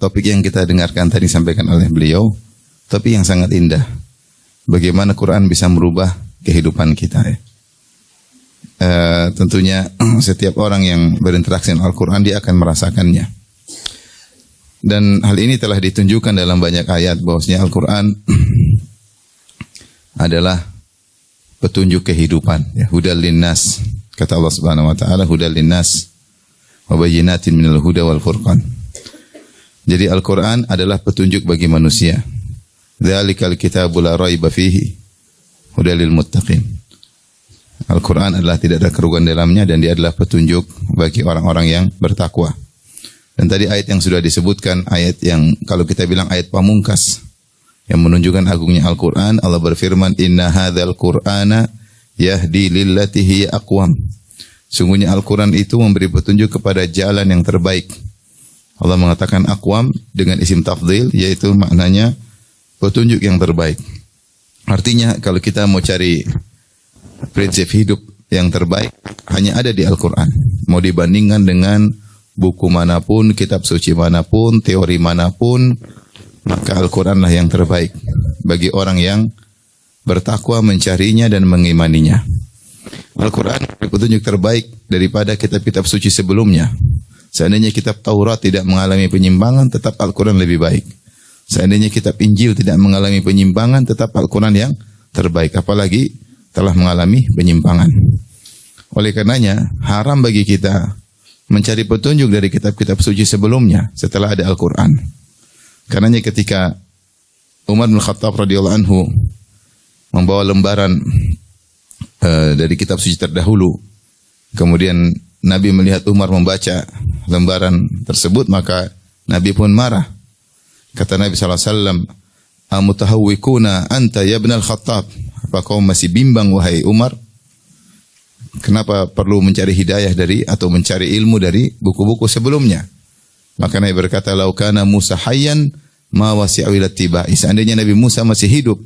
topik yang kita dengarkan tadi sampaikan oleh beliau, topik yang sangat indah. Bagaimana Quran bisa merubah kehidupan kita. Tentunya setiap orang yang berinteraksi dengan Al-Quran dia akan merasakannya. Dan hal ini telah ditunjukkan dalam banyak ayat bahwasanya Al-Quran adalah petunjuk kehidupan. Hudal linnas. Kata Allah Subhanahu wa taala, hudal linnas wa bayyinatin minal huda wal furqan. Jadi Al-Quran adalah petunjuk bagi manusia. Dzalikal kitabu la raiba fihi hudal lil muttaqin. Al-Quran adalah tidak ada kerugian dalamnya dan dia adalah petunjuk bagi orang-orang yang bertakwa. Dan tadi ayat yang sudah disebutkan, ayat yang kalau kita bilang ayat pamungkas yang menunjukkan agungnya Al-Quran, Allah berfirman, Inna hadzal Qur'ana yahdi lillati hiya aqwam. Sungguhnya Al-Quran itu memberi petunjuk kepada jalan yang terbaik. Allah mengatakan aqwam dengan isim tafdhil, yaitu maknanya petunjuk yang terbaik. Artinya kalau kita mau cari prinsip hidup yang terbaik hanya ada di Al-Quran. Mau dibandingkan dengan buku manapun, kitab suci manapun, teori manapun, maka Al-Quranlah yang terbaik bagi orang yang bertakwa mencarinya dan mengimaninya. Al-Quran petunjuk terbaik daripada kitab-kitab suci sebelumnya. Seandainya kitab Taurat tidak mengalami penyimpangan, tetap Al-Quran lebih baik. Seandainya kitab Injil tidak mengalami penyimpangan, tetap Al-Quran yang terbaik. Apalagi telah mengalami penyimpangan. Oleh karenanya, haram bagi kita mencari petunjuk dari kitab-kitab suci sebelumnya setelah ada Al-Quran. Karenanya ketika Umar bin Khattab radhiyallahu anhu membawa lembaran dari kitab suci terdahulu, kemudian Nabi melihat Umar membaca lembaran tersebut, maka Nabi pun marah. Kata Nabi SAW, Amutahawwikuna anta ya ibn al-Khattab. Apa kau masih bimbang wahai Umar? Kenapa perlu mencari hidayah dari atau mencari ilmu dari buku-buku sebelumnya? Maka Nabi berkata, "Lau kana Musa hayyan ma wasi'u ila tibai." Seandainya Nabi Musa masih hidup,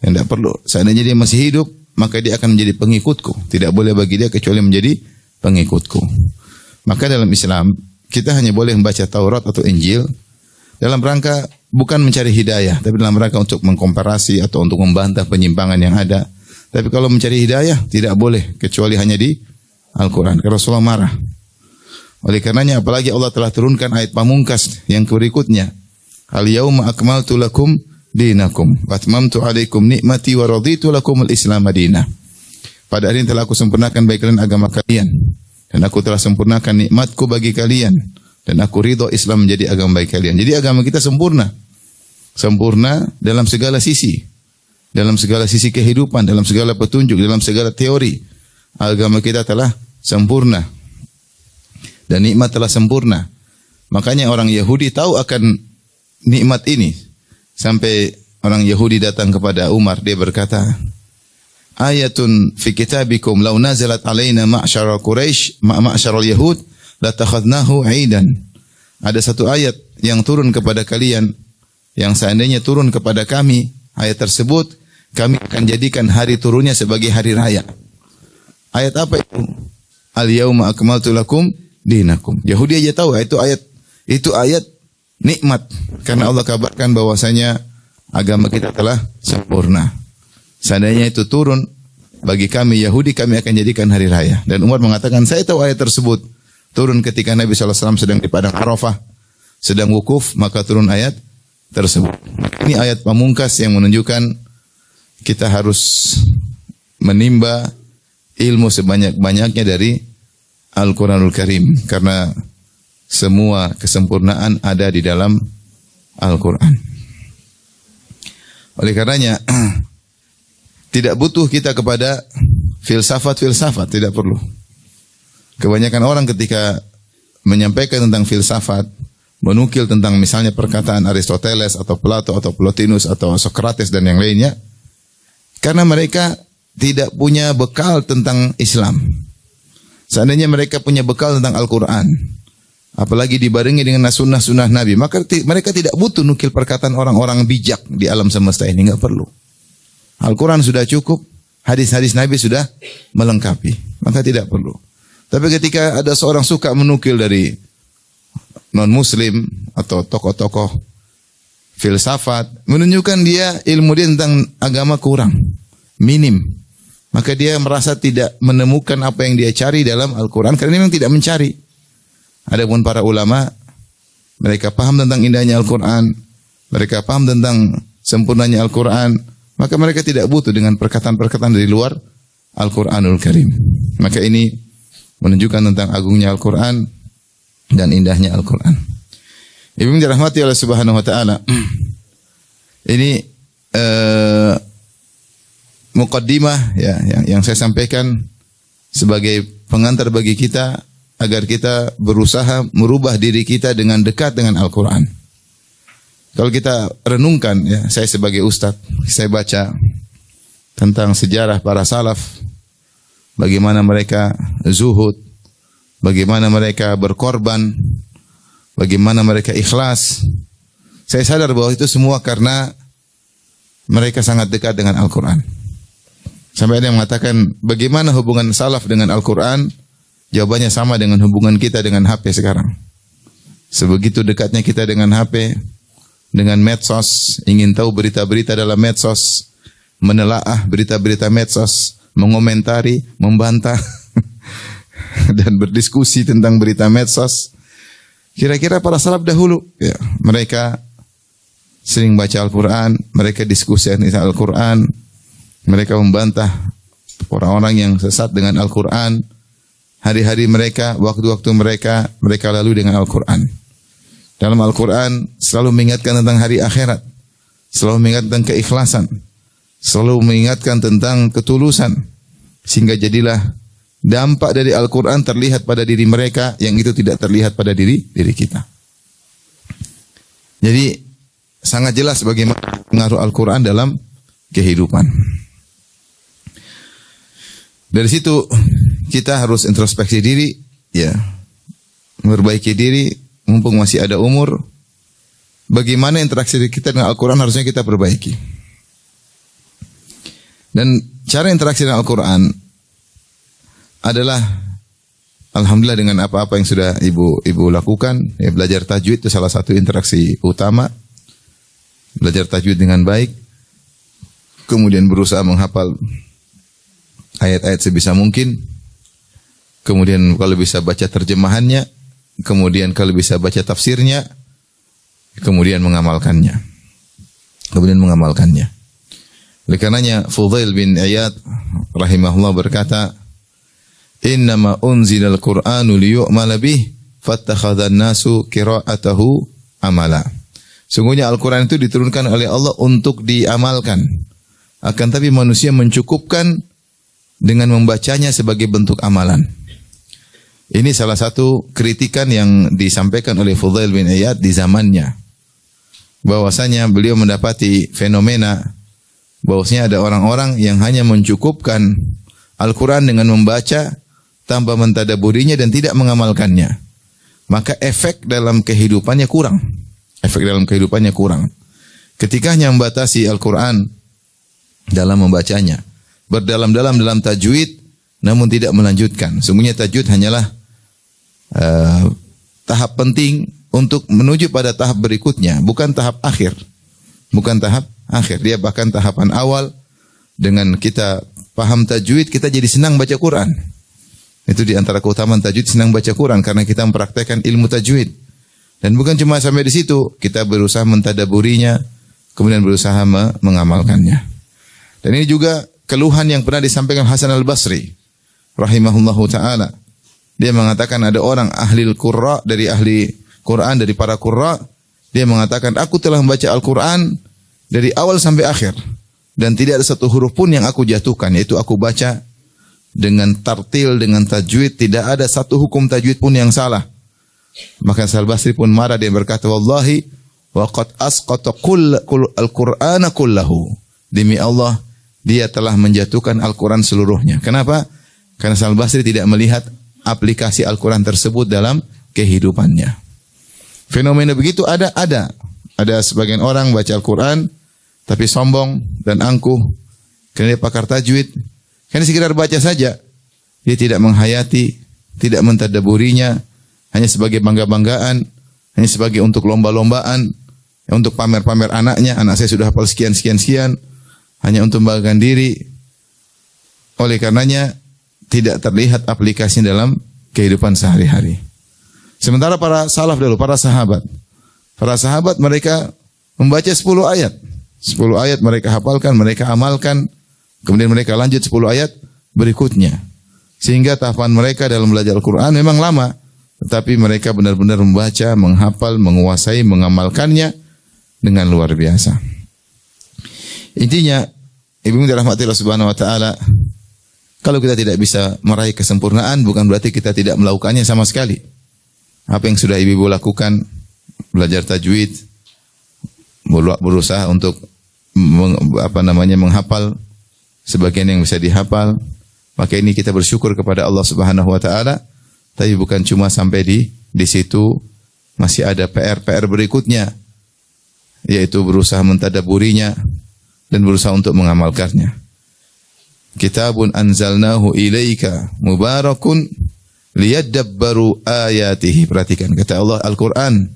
tidak perlu. Seandainya dia masih hidup, maka dia akan menjadi pengikutku. Tidak boleh bagi dia kecuali menjadi pengikutku. Maka dalam Islam, kita hanya boleh membaca Taurat atau Injil dalam rangka bukan mencari hidayah, tapi dalam rangka untuk mengkomparasi atau untuk membantah penyimpangan yang ada. Tapi kalau mencari hidayah, tidak boleh kecuali hanya di Al-Quran. Karena Rasulullah marah. Oleh karenanya, apalagi Allah telah turunkan ayat pamungkas yang berikutnya. Al-yawma akmaltu lakum dinakum wa atmamtu alaikum ni'mati wa raditu lakum al-islam madinah. Pada hari ini telah aku sempurnakan bagi kalian agama kalian, dan aku telah sempurnakan nikmatku bagi kalian, dan aku ridho Islam menjadi agama bagi kalian. Jadi agama kita sempurna. Sempurna dalam segala sisi. Dalam segala sisi kehidupan, dalam segala petunjuk, dalam segala teori. Agama kita telah sempurna. Dan nikmat telah sempurna. Makanya orang Yahudi tahu akan nikmat ini. Sampai orang Yahudi datang kepada Umar, dia berkata, Ayatun fi kitabikum law nazalat alaina ma'syaral Quraisy ma'syaral Yahud latakhadnahu 'aidan. Ada satu ayat yang turun kepada kalian, yang seandainya turun kepada kami, ayat tersebut kami akan jadikan hari turunnya sebagai hari raya. Ayat apa itu? Al-yauma akmaltu lakum dinakum. Yahudi aja tahu itu ayat nikmat, karena Allah kabarkan bahwasanya agama kita telah sempurna. Seandainya itu turun bagi kami Yahudi, kami akan jadikan hari raya. Dan Umar mengatakan, saya tahu ayat tersebut turun ketika Nabi SAW sedang di padang Arafah, sedang wukuf, maka turun ayat tersebut. Ini ayat pamungkas yang menunjukkan kita harus menimba ilmu sebanyak-banyaknya dari Al-Quranul Karim. Karena semua kesempurnaan ada di dalam Al-Quran. Oleh karenanya, tidak butuh kita kepada filsafat-filsafat, tidak perlu. Kebanyakan orang ketika menyampaikan tentang filsafat, menukil tentang misalnya perkataan Aristoteles atau Plato atau Plotinus atau Socrates dan yang lainnya, karena mereka tidak punya bekal tentang Islam. Seandainya mereka punya bekal tentang Al-Quran, apalagi dibarengi dengan sunnah-sunnah Nabi, maka mereka tidak butuh nukil perkataan orang-orang bijak di alam semesta ini, enggak perlu. Al-Quran sudah cukup, hadis-hadis Nabi sudah melengkapi, maka tidak perlu. Tapi ketika ada seorang suka menukil dari non-muslim atau tokoh-tokoh filsafat menunjukkan ilmu dia tentang agama kurang, minim. Maka dia merasa tidak menemukan apa yang dia cari dalam Al-Quran karena dia memang tidak mencari. Adapun para ulama, mereka paham tentang indahnya Al-Quran, mereka paham tentang sempurnanya Al-Quran, maka mereka tidak butuh dengan perkataan-perkataan dari luar Al-Quranul Karim. Maka ini menunjukkan tentang agungnya Al-Quran dan indahnya Al-Quran. Ibu yang dirahmati oleh Subhanahu wa taala. Ini muqaddimah ya yang saya sampaikan sebagai pengantar bagi kita agar kita berusaha merubah diri kita dengan dekat dengan Al-Quran. Kalau kita renungkan ya, saya sebagai ustaz, saya baca tentang sejarah para salaf, bagaimana mereka zuhud, bagaimana mereka berkorban, bagaimana mereka ikhlas. Saya sadar bahwa itu semua karena mereka sangat dekat dengan Al-Quran. Sampai ada yang mengatakan, bagaimana hubungan salaf dengan Al-Quran? Jawabannya sama dengan hubungan kita dengan HP sekarang. Sebegitu dekatnya kita dengan HP, dengan medsos, ingin tahu berita-berita dalam medsos, menelaah berita-berita medsos, mengomentari, membantah, dan berdiskusi tentang berita medsos. Kira-kira para salaf dahulu, ya, mereka sering baca Al-Quran, mereka diskusi tentang Al-Quran, mereka membantah orang-orang yang sesat dengan Al-Quran. Hari-hari mereka, waktu-waktu mereka lalui dengan Al-Quran. Dalam Al-Quran selalu mengingatkan tentang hari akhirat, selalu mengingatkan tentang keikhlasan, selalu mengingatkan tentang ketulusan, sehingga jadilah dampak dari Al-Quran terlihat pada diri mereka yang itu tidak terlihat pada diri kita. Jadi sangat jelas bagaimana pengaruh Al-Quran dalam kehidupan. Dari situ kita harus introspeksi diri, ya, memperbaiki diri, mumpung masih ada umur. Bagaimana interaksi kita dengan Al-Quran harusnya kita perbaiki. Dan cara interaksi dengan Al-Quran adalah alhamdulillah dengan apa-apa yang sudah ibu lakukan. Ya, belajar tajwid itu salah satu interaksi utama. Belajar tajwid dengan baik, kemudian berusaha menghafal ayat-ayat sebisa mungkin, kemudian kalau bisa baca terjemahannya, kemudian kalau bisa baca tafsirnya, kemudian mengamalkannya. Oleh karenanya Fudail bin Iyad rahimahullah berkata, "Innama unzilal Qur'anu liyu'mala bih, fattakhadhan nasu qira'atahu amala." Sungguhnya Al-Quran itu diturunkan oleh Allah untuk diamalkan. Akan tapi manusia mencukupkan dengan membacanya sebagai bentuk amalan. Ini salah satu kritikan yang disampaikan oleh Fudail bin Iyad di zamannya. Bahwasanya beliau mendapati fenomena bahwasanya ada orang-orang yang hanya mencukupkan Al-Quran dengan membaca tanpa mentadaburinya dan tidak mengamalkannya. Maka efek dalam kehidupannya kurang. Ketika hanya membatasi Al-Quran dalam membacanya, berdalam-dalam dalam tajwid, namun tidak melanjutkan. Sungguhnya tajwid hanyalah tahap penting untuk menuju pada tahap berikutnya, bukan tahap akhir. Dia bahkan tahapan awal. Dengan kita paham tajwid, kita jadi senang baca Quran. Itu di antara keutamaan tajwid, senang baca Quran karena kita mempraktekkan ilmu tajwid. Dan bukan cuma sampai di situ, kita berusaha mentadaburinya, kemudian berusaha mengamalkannya. Dan ini juga keluhan yang pernah disampaikan Hasan al-Basri rahimahullahu ta'ala. Dia mengatakan ada orang ahli qurra, dari ahli Quran, dari para qurra. Dia mengatakan, aku telah membaca Al-Quran dari awal sampai akhir. Dan tidak ada satu huruf pun yang aku jatuhkan. Yaitu aku baca dengan tartil, dengan tajwid. Tidak ada satu hukum tajwid pun yang salah. Maka Hasan al-Basri pun marah. Dia berkata, wallahi waqad asqata al-Qur'ana kullahu. Demi Allah, dia telah menjatuhkan Al-Quran seluruhnya. Kenapa? Karena Hasan al-Basri tidak melihat aplikasi Al-Quran tersebut dalam kehidupannya. Fenomena begitu ada. Ada sebagian orang baca Al-Quran, tapi sombong dan angkuh. Karena dia pakar tajwid. Karena sekedar baca saja. Dia tidak menghayati, tidak mentadaburinya. Hanya sebagai bangga-banggaan. hanya sebagai untuk lomba-lombaan, untuk pamer-pamer anaknya, anak saya sudah hafal sekian, hanya untuk membanggakan diri. Oleh karenanya, tidak terlihat aplikasinya dalam kehidupan sehari-hari. Sementara para salaf dulu, para sahabat mereka membaca 10 ayat. 10 ayat mereka hafalkan, mereka amalkan, kemudian mereka lanjut 10 ayat berikutnya. Sehingga tahapan mereka dalam belajar Al-Quran memang lama, tetapi mereka benar-benar membaca, menghafal, menguasai, mengamalkannya dengan luar biasa. Intinya, ibu dirahmati Allah Subhanahu wa taala, kalau kita tidak bisa meraih kesempurnaan bukan berarti kita tidak melakukannya sama sekali. Apa yang sudah ibu lakukan, belajar tajwid, berusaha untuk menghafal sebagian yang bisa dihafal, maka ini kita bersyukur kepada Allah Subhanahu wa taala. Tapi bukan cuma sampai di situ, masih ada PR berikutnya, yaitu berusaha mentadaburinya dan berusaha untuk mengamalkannya. Kitabun anzalnahu ilaika mubarakun liyadabbaru ayatihi. Perhatikan kata Allah, Al-Quran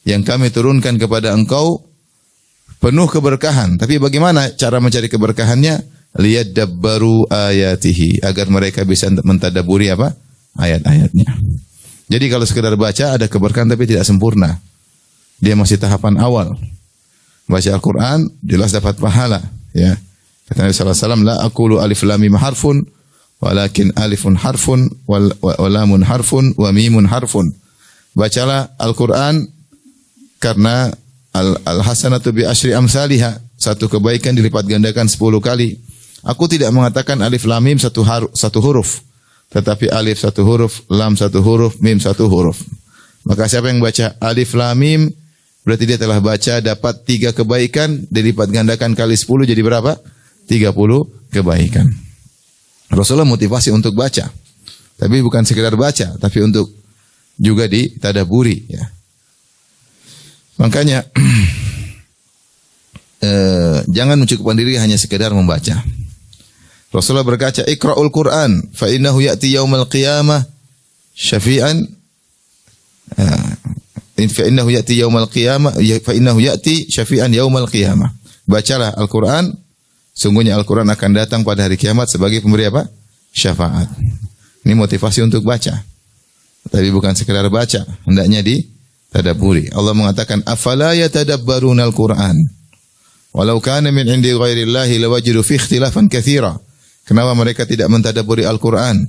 yang kami turunkan kepada engkau penuh keberkahan. Tapi bagaimana cara mencari keberkahannya? Liyadabbaru ayatihi, agar mereka bisa mentadaburi apa? Ayat-ayatnya. Jadi kalau sekedar baca ada keberkahan tapi tidak sempurna. Dia masih tahapan awal. Baca Al-Quran jelas dapat pahala, ya. Kata Nabi sallallahu alaihi wasallam, la aqulu alif lam mim harfun walakin alifun harfun wa lamun harfun wa mimun harfun. Bacalah Al-Quran karena al-hasanatu bi asyri amsalihha, satu kebaikan dilipat gandakan 10 kali. Aku tidak mengatakan alif lam mim satu huruf, tetapi alif 1 huruf, lam 1 huruf, mim 1 huruf. Maka siapa yang baca alif lam mim berarti dia telah baca dapat 3 kebaikan dilipat gandakan kali 10 jadi berapa? 30 kebaikan. Rasulullah motivasi untuk baca. Tapi bukan sekedar baca, tapi untuk juga ditadaburi, ya. Makanya jangan mencukupkan diri hanya sekedar membaca. Rasulullah berkata, "Iqra'ul Qur'an fa innahu ya'ti yaumal qiyamah syafi'an fa innahu ya'ti yaumal qiyamah fa innahu ya'ti syafi'an yaumal qiyamah." Bacalah Al-Qur'an, sungguhnya Al-Qur'an akan datang pada hari kiamat sebagai pemberi apa? Syafaat. Ini motivasi untuk baca. Tapi bukan sekedar baca, hendaknya ditadabburi. Allah mengatakan, "Afala yatadabbaruna al-Qur'an? Walau kana min 'indi ghairillahi lawajidu fi ikhtilafan katsira." Kenapa mereka tidak mentadabburi Al-Quran?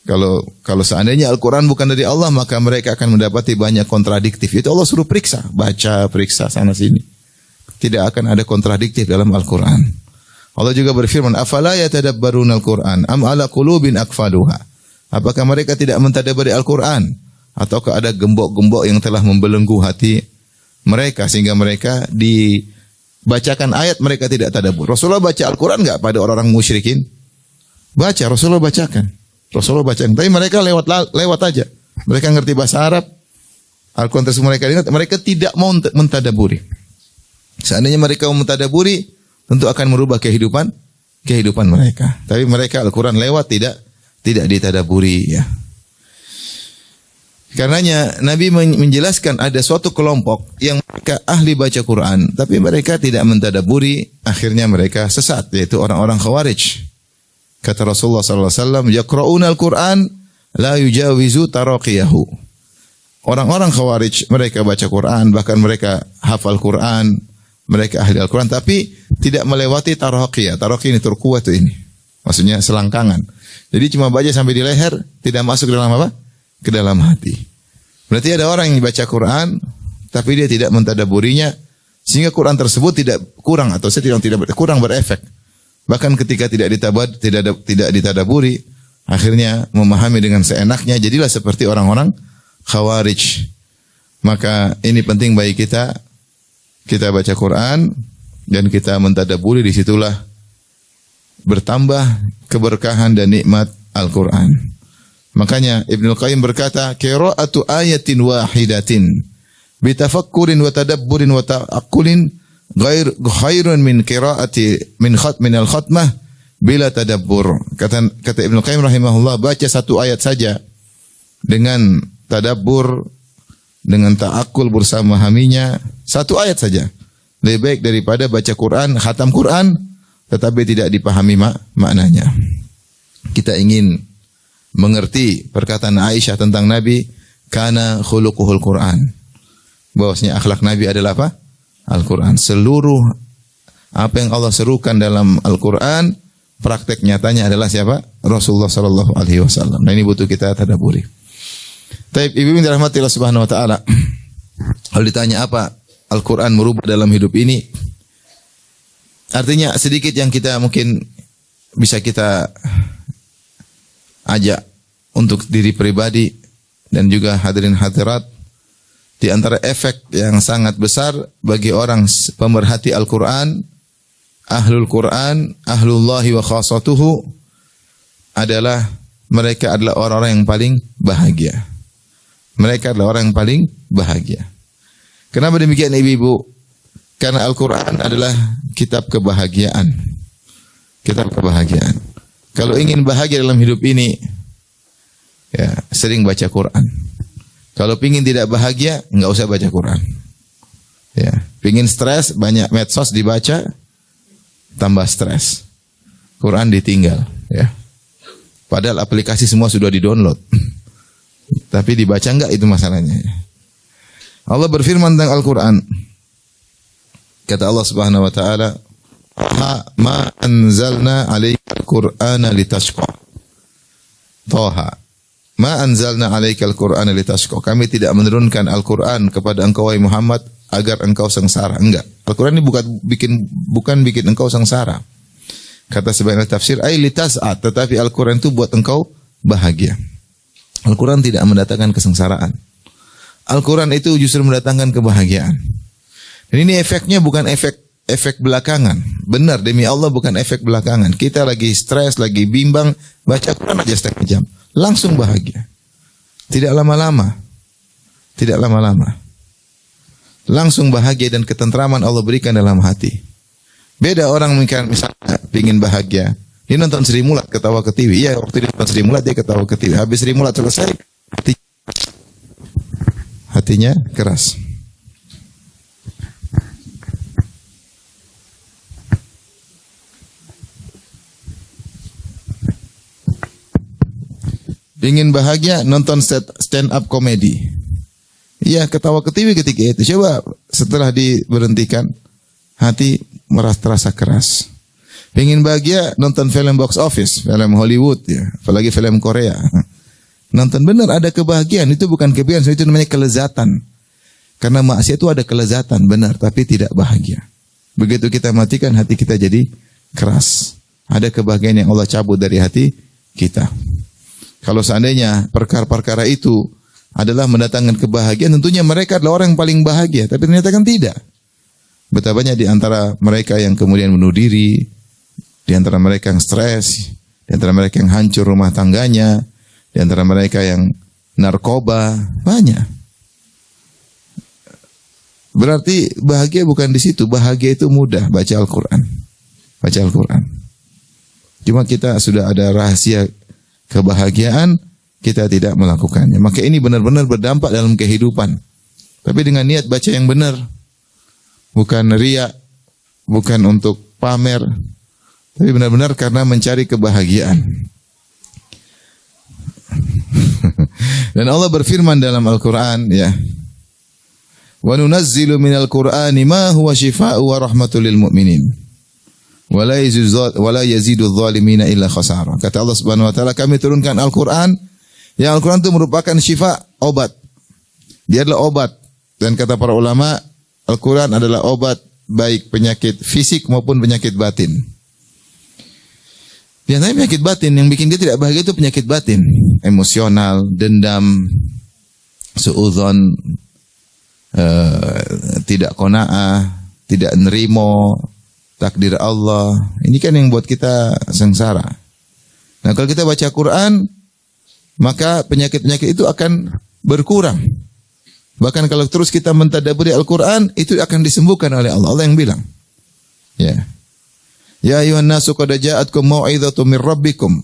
Kalau seandainya Al-Quran bukan dari Allah, maka mereka akan mendapati banyak kontradiktif. Itu Allah suruh periksa, baca, periksa sana sini. Tidak akan ada kontradiktif dalam Al-Quran. Allah juga berfirman, "Afala yatadabbaruna al-Quran am ala qulubin aqfaluha?" Apakah mereka tidak mentadabburi Al-Quran? Ataukah ada gembok-gembok yang telah membelenggu hati mereka sehingga mereka dibacakan ayat mereka tidak tadabbur? Rasulullah baca Al-Quran enggak pada orang-orang musyrikin? Baca, Rasulullah bacakan. Tapi mereka lewat aja. Mereka ngerti bahasa Arab. Al-Quran tersebut mereka ingat, mereka tidak mau mentadaburi. Seandainya mereka mau mentadaburi, tentu akan merubah kehidupan mereka. Tapi mereka Al-Quran lewat tidak ditadaburi, ya. Karenanya Nabi menjelaskan ada suatu kelompok yang mereka ahli baca Quran, tapi mereka tidak mentadaburi, akhirnya mereka sesat, yaitu orang-orang Khawarij. Kata Rasulullah sallallahu alaihi wasallam, "Yaqra'una al-Qur'an la yujawizu taraqiyahu." Orang-orang Khawarij mereka baca Quran, bahkan mereka hafal Quran, mereka ahli Al-Quran, tapi tidak melewati taraqiyah. Taraqiyah ini turkuah itu ini. Maksudnya selangkangan. Jadi cuma baca sampai di leher, tidak masuk ke dalam apa? Ke dalam hati. Berarti ada orang yang baca Quran, tapi dia tidak mentadaburinya, sehingga Quran tersebut tidak kurang atau tidak kurang berefek. Bahkan ketika tidak ditadaburi, akhirnya memahami dengan seenaknya, jadilah seperti orang-orang Khawarij. Maka ini penting bagi kita baca Quran dan kita mentadaburi, disitulah bertambah keberkahan dan nikmat Al-Quran. Makanya Ibnu Qayyim berkata, "Qira'atu ayatin wahidatin bitafakkurin wa tadabburin wa ta'aqqulin khairun min qira'ati min al-khatmah bila tadabbur." Kata Ibnu Qayyim rahimahullah, baca satu ayat saja dengan tadabbur, dengan ta'akkul berusaha memahaminya, satu ayat saja lebih baik daripada baca Quran, khatam Quran tetapi tidak dipahami maknanya. Kita ingin mengerti perkataan Aisyah tentang Nabi, kana khuluquhul Quran. Bahwasanya akhlak Nabi adalah apa? Al-Quran. Seluruh apa yang Allah serukan dalam Al-Quran, praktek nyatanya adalah siapa? Rasulullah sallallahu alaihi wasallam. Nah, ini butuh kita tadabburi. Taib, ibu yang dirahmati Allah Subhanahu wa taala. Kalau ditanya apa Al-Quran merubah dalam hidup ini? Artinya sedikit yang kita mungkin bisa kita ajak untuk diri pribadi dan juga hadirin hadirat. Di antara efek yang sangat besar bagi orang pemerhati Al-Quran, ahlul Quran, ahlullahi wa khasatuhu, adalah mereka adalah orang-orang yang paling bahagia. Mereka adalah orang yang paling bahagia. Kenapa demikian ibu-ibu? Karena Al-Quran adalah kitab kebahagiaan. Kitab kebahagiaan. Kalau ingin bahagia dalam hidup ini, ya sering baca Quran. Kalau pingin tidak bahagia, enggak usah baca Quran. Ya, pingin stres, banyak medsos dibaca, tambah stres. Quran ditinggal, ya. Padahal aplikasi semua sudah di-download. Tapi dibaca enggak, itu masalahnya. Allah berfirman tentang Al-Quran. Kata Allah Subhanahu wa taala, "Ma anzalna 'alaikal Qur'ana litashqa." Thaha. Ma anzalna 'alaikal Qur'ana litashqa. Kami tidak menurunkan Al-Quran kepada engkau wahai Muhammad agar engkau sengsara. Enggak. Al-Quran ini bukan bikin engkau sengsara. Kata sebagian tafsir, ai litas'at, tetapi Al-Quran itu buat engkau bahagia. Al-Quran tidak mendatangkan kesengsaraan. Al-Quran itu justru mendatangkan kebahagiaan. Dan ini efeknya bukan efek belakangan. Benar, demi Allah bukan efek belakangan. Kita lagi stres, lagi bimbang, baca Quran aja setengah jam. Langsung bahagia. Tidak lama-lama. Tidak lama-lama. Langsung bahagia dan ketentraman Allah berikan dalam hati. Beda orang misalnya pingin bahagia. Dia nonton Sri Mulat ketawa ke TV. Iya, waktu dia nonton Sri Mulat dia ketawa ke TV. Habis Sri Mulat selesai, hatinya keras. Ingin bahagia, nonton stand up komedi. Iya, ketawa ke TV ketika itu. Coba setelah diberhentikan, hati terasa keras. Ingin bahagia, nonton film box office, film Hollywood, ya, apalagi film Korea. Nonton, benar ada kebahagiaan. Itu bukan kebahagiaan, itu namanya kelezatan. Karena maksiat itu ada kelezatan, benar, tapi tidak bahagia. Begitu kita matikan, hati kita jadi keras. Ada kebahagiaan yang Allah cabut dari hati kita. Kalau seandainya perkara-perkara itu adalah mendatangkan kebahagiaan, tentunya mereka adalah orang yang paling bahagia. Tapi ternyata kan tidak. Betapa banyak di antara mereka yang kemudian bunuh diri, di antara mereka yang stres, di antara mereka yang hancur rumah tangganya, di antara mereka yang narkoba, banyak. Berarti bahagia bukan di situ. Bahagia itu mudah, baca Al-Quran. Baca Al-Quran. Cuma kita sudah ada rahasia kebahagiaan, kita tidak melakukannya. Maka ini benar-benar berdampak dalam kehidupan. Tapi dengan niat baca yang benar. Bukan riya, bukan untuk pamer. Tapi benar-benar karena mencari kebahagiaan. Dan Allah berfirman dalam Al-Quran, ya. Wa nunazzilu minal Qur'ani ma huwa shifaa'u wa rahmatul lil mu'minin. Wala yazidu adh-dhalimina illa khasara. Kata Allah Subhanahu wa taala, kami turunkan Al-Qur'an. Yang Al-Qur'an itu merupakan syifa, obat. Dia adalah obat. Dan kata para ulama, Al-Qur'an adalah obat baik penyakit fisik maupun penyakit batin. Biasanya penyakit batin yang bikin dia tidak bahagia itu penyakit batin, emosional, dendam, suudzon, tidak qanaah, tidak nerimo takdir Allah. Ini kan yang buat kita sengsara. Nah, kalau kita baca Quran, maka penyakit-penyakit itu akan berkurang. Bahkan kalau terus kita mentadabburi Al-Quran, itu akan disembuhkan oleh Allah. Allah yang bilang. Ya. Ya ayuhan nasu qad ja'atkum mau'izatun mir rabbikum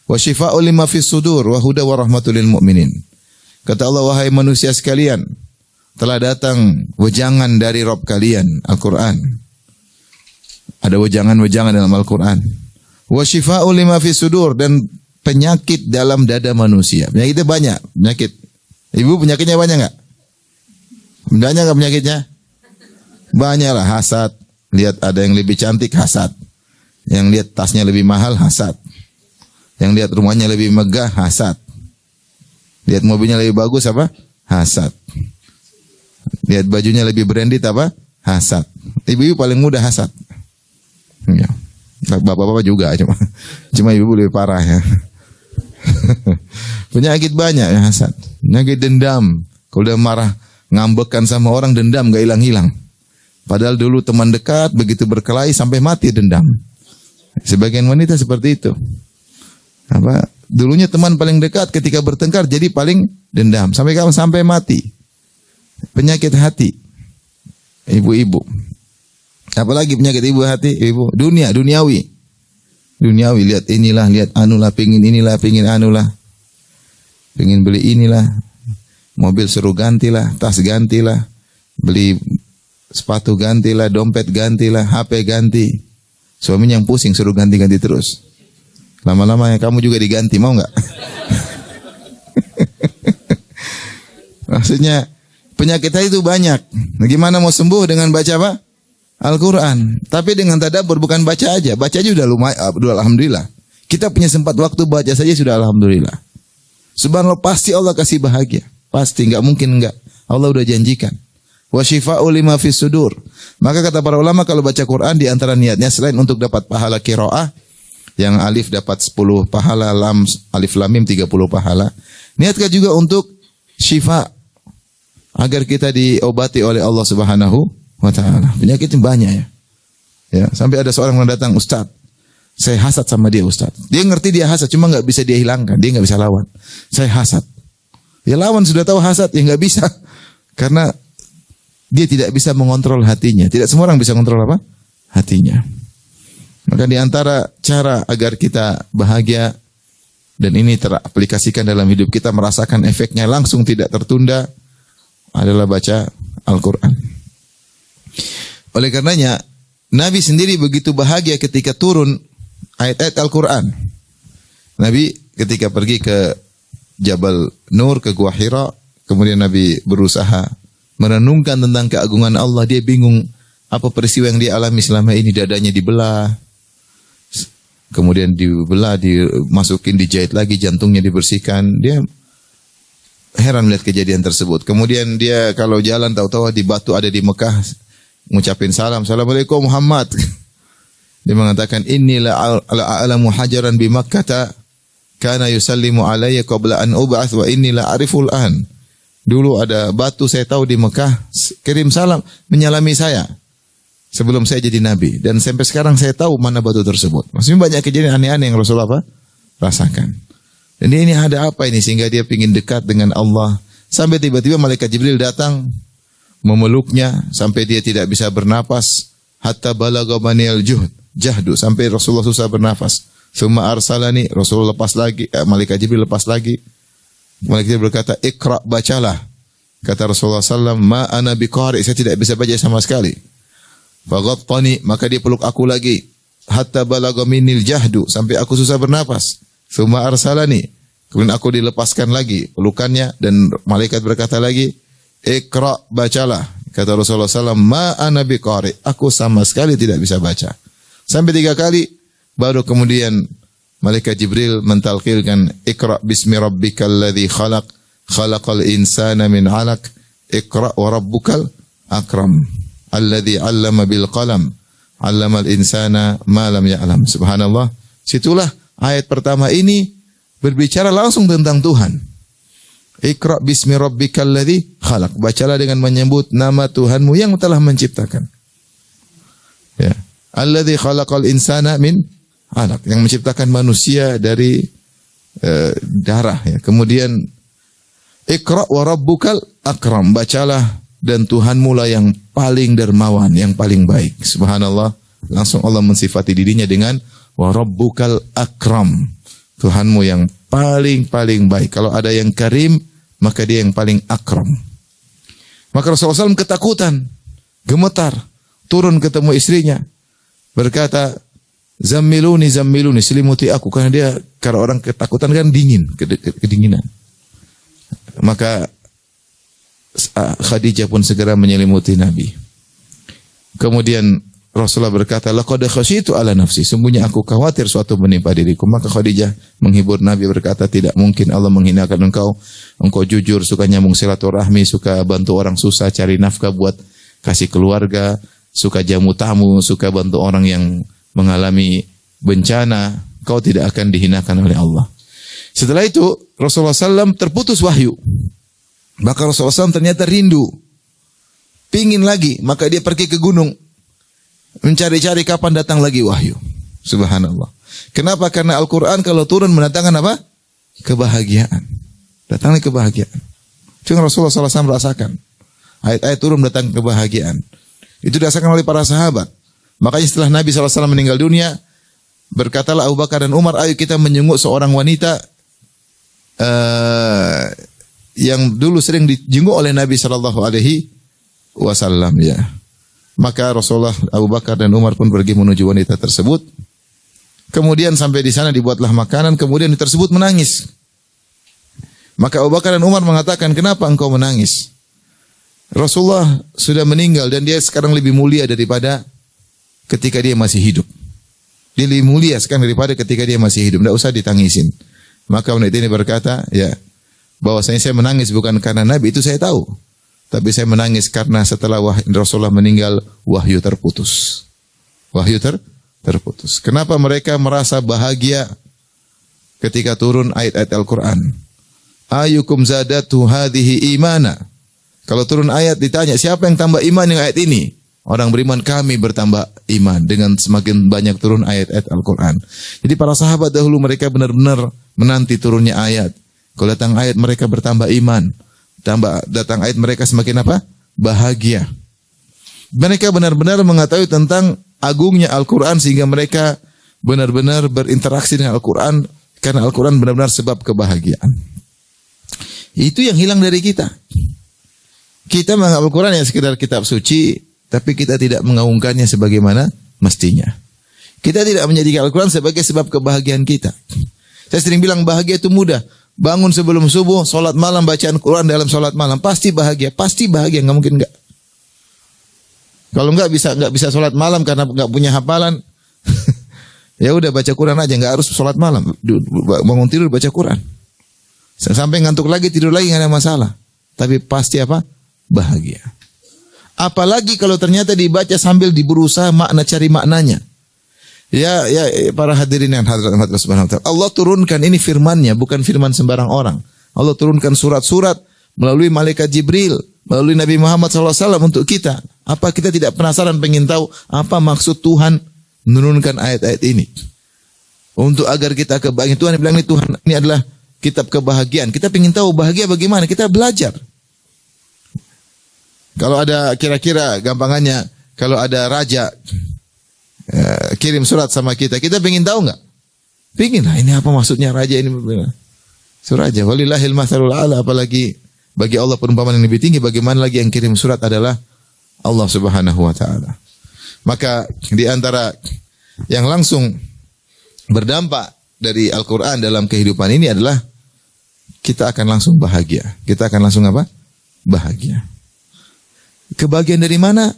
wa syifaa'un lima fis sudur wa huda wa rahmatul lil mu'minin. Kata Allah, wahai manusia sekalian, telah datang wejangan dari Rabb kalian, Al-Quran. Ada wejangan-wejangan dalam Al-Quran. Wa syifa'u lima fi sudur, dan penyakit dalam dada manusia. Penyakitnya banyak, penyakit. Ibu penyakitnya banyak enggak? Banyak enggak penyakitnya? Banyak lah, hasad. Lihat ada yang lebih cantik, hasad. Yang lihat tasnya lebih mahal, hasad. Yang lihat rumahnya lebih megah, hasad. Lihat mobilnya lebih bagus, apa? Hasad. Lihat bajunya lebih branded, apa? Hasad. Ibu-ibu paling mudah hasad. Ya. Bapak-bapak juga, cuma ibu lebih parah ya. Penyakit banyak ya hasad. Penyakit dendam. Kalau udah marah, ngambekan sama orang, dendam gak hilang-hilang. Padahal dulu teman dekat, begitu berkelahi sampai mati dendam. Sebagian wanita seperti itu. Apa? Dulunya teman paling dekat, ketika bertengkar jadi paling dendam. Sampai kapan? Sampai mati. Penyakit hati. Ibu-ibu. Apalagi penyakit ibu hati? Ibu. Duniawi. Duniawi, lihat inilah, lihat anulah, pingin inilah, pingin anulah. Pingin beli inilah. Mobil suruh gantilah, tas gantilah. Beli sepatu gantilah, dompet gantilah, HP ganti. Suaminya yang pusing suruh ganti-ganti terus. Lama-lama ya kamu juga diganti, mau nggak? Maksudnya penyakit itu banyak. Gimana mau sembuh dengan baca apa? Al-Quran. Tapi dengan tadabbur, bukan baca aja. Baca aja udah lumayan, udah alhamdulillah. Kita punya sempat waktu baca saja sudah alhamdulillah. Subhanallah, pasti Allah kasih bahagia. Pasti, nggak mungkin nggak. Allah udah janjikan. Wa syifa'u lima fis sudur. Maka kata para ulama, kalau baca Quran di antara niatnya selain untuk dapat pahala qiraah, yang alif dapat 10 pahala, lam alif lam mim 30 pahala. Niatkan juga untuk syifa, agar kita diobati oleh Allah Subhanahu wa taala. Penyakitnya banyak ya. Ya, sampai ada seorang yang datang, "Ustaz, saya hasad sama dia, Ustaz." Dia ngerti dia hasad, cuma enggak bisa dia hilangkan, dia enggak bisa lawan. Saya hasad. Ya lawan, sudah tahu hasad, ya enggak bisa. Karena dia tidak bisa mengontrol hatinya. Tidak semua orang bisa mengontrol apa? Hatinya. Maka di antara cara agar kita bahagia dan ini teraplikasikan dalam hidup kita, merasakan efeknya langsung tidak tertunda, adalah baca Al-Quran. Oleh karenanya, Nabi sendiri begitu bahagia ketika turun ayat-ayat Al-Quran. Nabi ketika pergi ke Jabal Nur, ke Gua Hira, kemudian Nabi berusaha merenungkan tentang keagungan Allah. Dia bingung apa peristiwa yang dia alami selama ini. Dadanya dibelah, kemudian dibelah, dimasukin, dijahit lagi, jantungnya dibersihkan. Dia heran melihat kejadian tersebut. Kemudian dia kalau jalan tahu-tahu di batu ada di Mekah, ngucapin salam, "Assalamualaikum Muhammad." Dia mengatakan, "Inilah a'lamu hajaran bi Makkah kana yusallimu alayya qabla an ub'ats wa inilah ariful an." Dulu ada batu saya tahu di Mekah, kirim salam, menyalami saya sebelum saya jadi nabi, dan sampai sekarang saya tahu mana batu tersebut. Maksudnya banyak kejadian aneh-aneh yang Rasulullah apa? Rasakan. Dan ini ada apa ini sehingga dia ingin dekat dengan Allah. Sampai tiba-tiba malaikat Jibril datang memeluknya sampai dia tidak bisa bernapas, hatta balagha banil jahdu, sampai Rasulullah susah bernapas. Tsumma arsalani, Rasulullah lepas lagi, malaikat Jibril lepas lagi. Malaikat Jibril berkata, "Iqra, bacalah." Kata Rasulullah SAW, "Ma ana biqari," saya tidak bisa baca sama sekali. Faghattani, maka dia peluk aku lagi. Hatta balagha minil jahdu, sampai aku susah bernapas. Tsumma arsalani, kemudian aku dilepaskan lagi pelukannya, dan malaikat berkata lagi, "Iqra, bacalah." Kata Rasulullah SAW, "Ma ana biqari," aku sama sekali tidak bisa baca. Sampai 3 kali, baru kemudian malaikat Jibril mentalqilkan, "Iqra bismi rabbikal ladzi khalaq, khalaqal insana min 'alaq, iqra wa rabbukal akram, alladzi 'allama bil qalam, 'allamal insana ma lam ya'lam." Subhanallah. Situlah ayat pertama ini berbicara langsung tentang Tuhan. Iqra bismi rabbikal ladzi khalaq. Bacalah dengan menyebut nama Tuhanmu yang telah menciptakan. Ya. Alladzi khalaqal insana min 'alaq, yang menciptakan manusia dari darah ya. Kemudian Iqra wa rabbukal akram. Bacalah dan Tuhanmu lah yang paling dermawan, yang paling baik. Subhanallah. Langsung Allah mensifati dirinya dengan wa rabbukal akram. Tuhanmu yang paling baik. Kalau ada yang karim, maka dia yang paling akram. Maka Rasulullah SAW ketakutan, gemetar, turun ketemu istrinya, berkata, zammiluni, zammiluni, selimuti aku. Karena orang ketakutan kan dingin, kedinginan. Maka Khadijah pun segera menyelimuti Nabi. Kemudian Rasulullah berkata, laqad khasyitu ala nafsi, sungguhnya aku khawatir suatu menimpa diriku. Maka Khadijah menghibur Nabi, berkata, tidak mungkin Allah menghinakan engkau. Engkau jujur, suka nyambung silaturahmi, suka bantu orang susah, cari nafkah buat kasih keluarga, suka jamu tamu, suka bantu orang yang mengalami bencana. Kau tidak akan dihinakan oleh Allah. Setelah itu Rasulullah SAW terputus wahyu. Maka Rasulullah SAW ternyata rindu, pingin lagi. Maka dia pergi ke gunung, mencari-cari kapan datang lagi wahyu. Subhanallah. Kenapa? Karena Al-Quran kalau turun mendatangkan apa? Kebahagiaan. Datangnya kebahagiaan. Itu yang Rasulullah SAW merasakan. Ayat-ayat turun datang kebahagiaan. Itu dirasakan oleh para sahabat. Makanya setelah Nabi SAW meninggal dunia, berkatalah Abu Bakar dan Umar, ayo kita menjenguk seorang wanita yang dulu sering dijenguk oleh Nabi SAW. Ya. Maka Rasulullah, Abu Bakar dan Umar pun pergi menuju wanita tersebut. Kemudian sampai di sana dibuatlah makanan, kemudian tersebut menangis. Maka Abu Bakar dan Umar mengatakan, kenapa engkau menangis? Rasulullah sudah meninggal dan dia sekarang lebih mulia daripada ketika dia masih hidup. Dia lebih mulia sekarang daripada ketika dia masih hidup. Tidak usah ditangisin. Maka wanita ini berkata, ya, bahwasanya saya menangis bukan karena Nabi, itu saya tahu. Tapi saya menangis karena setelah Rasulullah meninggal, wahyu terputus. Wahyu terputus. Kenapa mereka merasa bahagia ketika turun ayat-ayat Al-Quran? Ayyukum zadatu hadhihi imana. Kalau turun ayat ditanya, siapa yang tambah iman dengan ayat ini? Orang beriman, kami bertambah iman dengan semakin banyak turun ayat-ayat Al-Quran. Jadi para sahabat dahulu mereka benar-benar menanti turunnya ayat. Kalau datang ayat mereka bertambah iman. Datang ayat mereka semakin apa? Bahagia. Mereka benar-benar mengetahui tentang agungnya Al-Quran sehingga mereka benar-benar berinteraksi dengan Al-Quran karena Al-Quran benar-benar sebab kebahagiaan. Itu yang hilang dari kita. Kita menganggap Al-Quran ya sekedar kitab suci, tapi kita tidak mengaungkannya sebagaimana mestinya. Kita tidak menjadikan Al-Quran sebagai sebab kebahagiaan kita. Saya sering bilang bahagia itu mudah. Bangun sebelum subuh, solat malam, bacaan Quran dalam solat malam, pasti bahagia, nggak mungkin nggak. Kalau nggak bisa solat malam karena nggak punya hafalan, ya udah baca Quran aja, nggak harus solat malam. Bangun tidur baca Quran, sampai ngantuk lagi tidur lagi nggak ada masalah. Tapi pasti apa? Bahagia. Apalagi kalau ternyata dibaca sambil berusaha cari maknanya. Ya para hadirin yang hadirat subhanahu wa ta'ala. Allah turunkan ini firman-Nya, bukan firman sembarang orang. Allah turunkan surat-surat melalui malaikat Jibril, melalui Nabi Muhammad SAW untuk kita. Apa kita tidak penasaran pengen tahu apa maksud Tuhan menurunkan ayat-ayat ini? Untuk agar kita kebahagiaan. Tuhan bilang ini Tuhan, ini adalah kitab kebahagiaan. Kita pengen tahu bahagia bagaimana? Kita belajar. Kalau ada kira-kira gampangannya, kalau ada raja kirim surat sama kita pengen tahu nggak? Pengen lah, ini apa maksudnya raja ini? Suraja, walillahil matsalul a'la, apalagi bagi Allah perumpamaan yang lebih tinggi, bagaimana lagi yang kirim surat adalah Allah Subhanahu wa taala. Maka di antara yang langsung berdampak dari Al-Qur'an dalam kehidupan ini adalah kita akan langsung bahagia. Kita akan langsung apa? Bahagia. Kebahagiaan dari mana?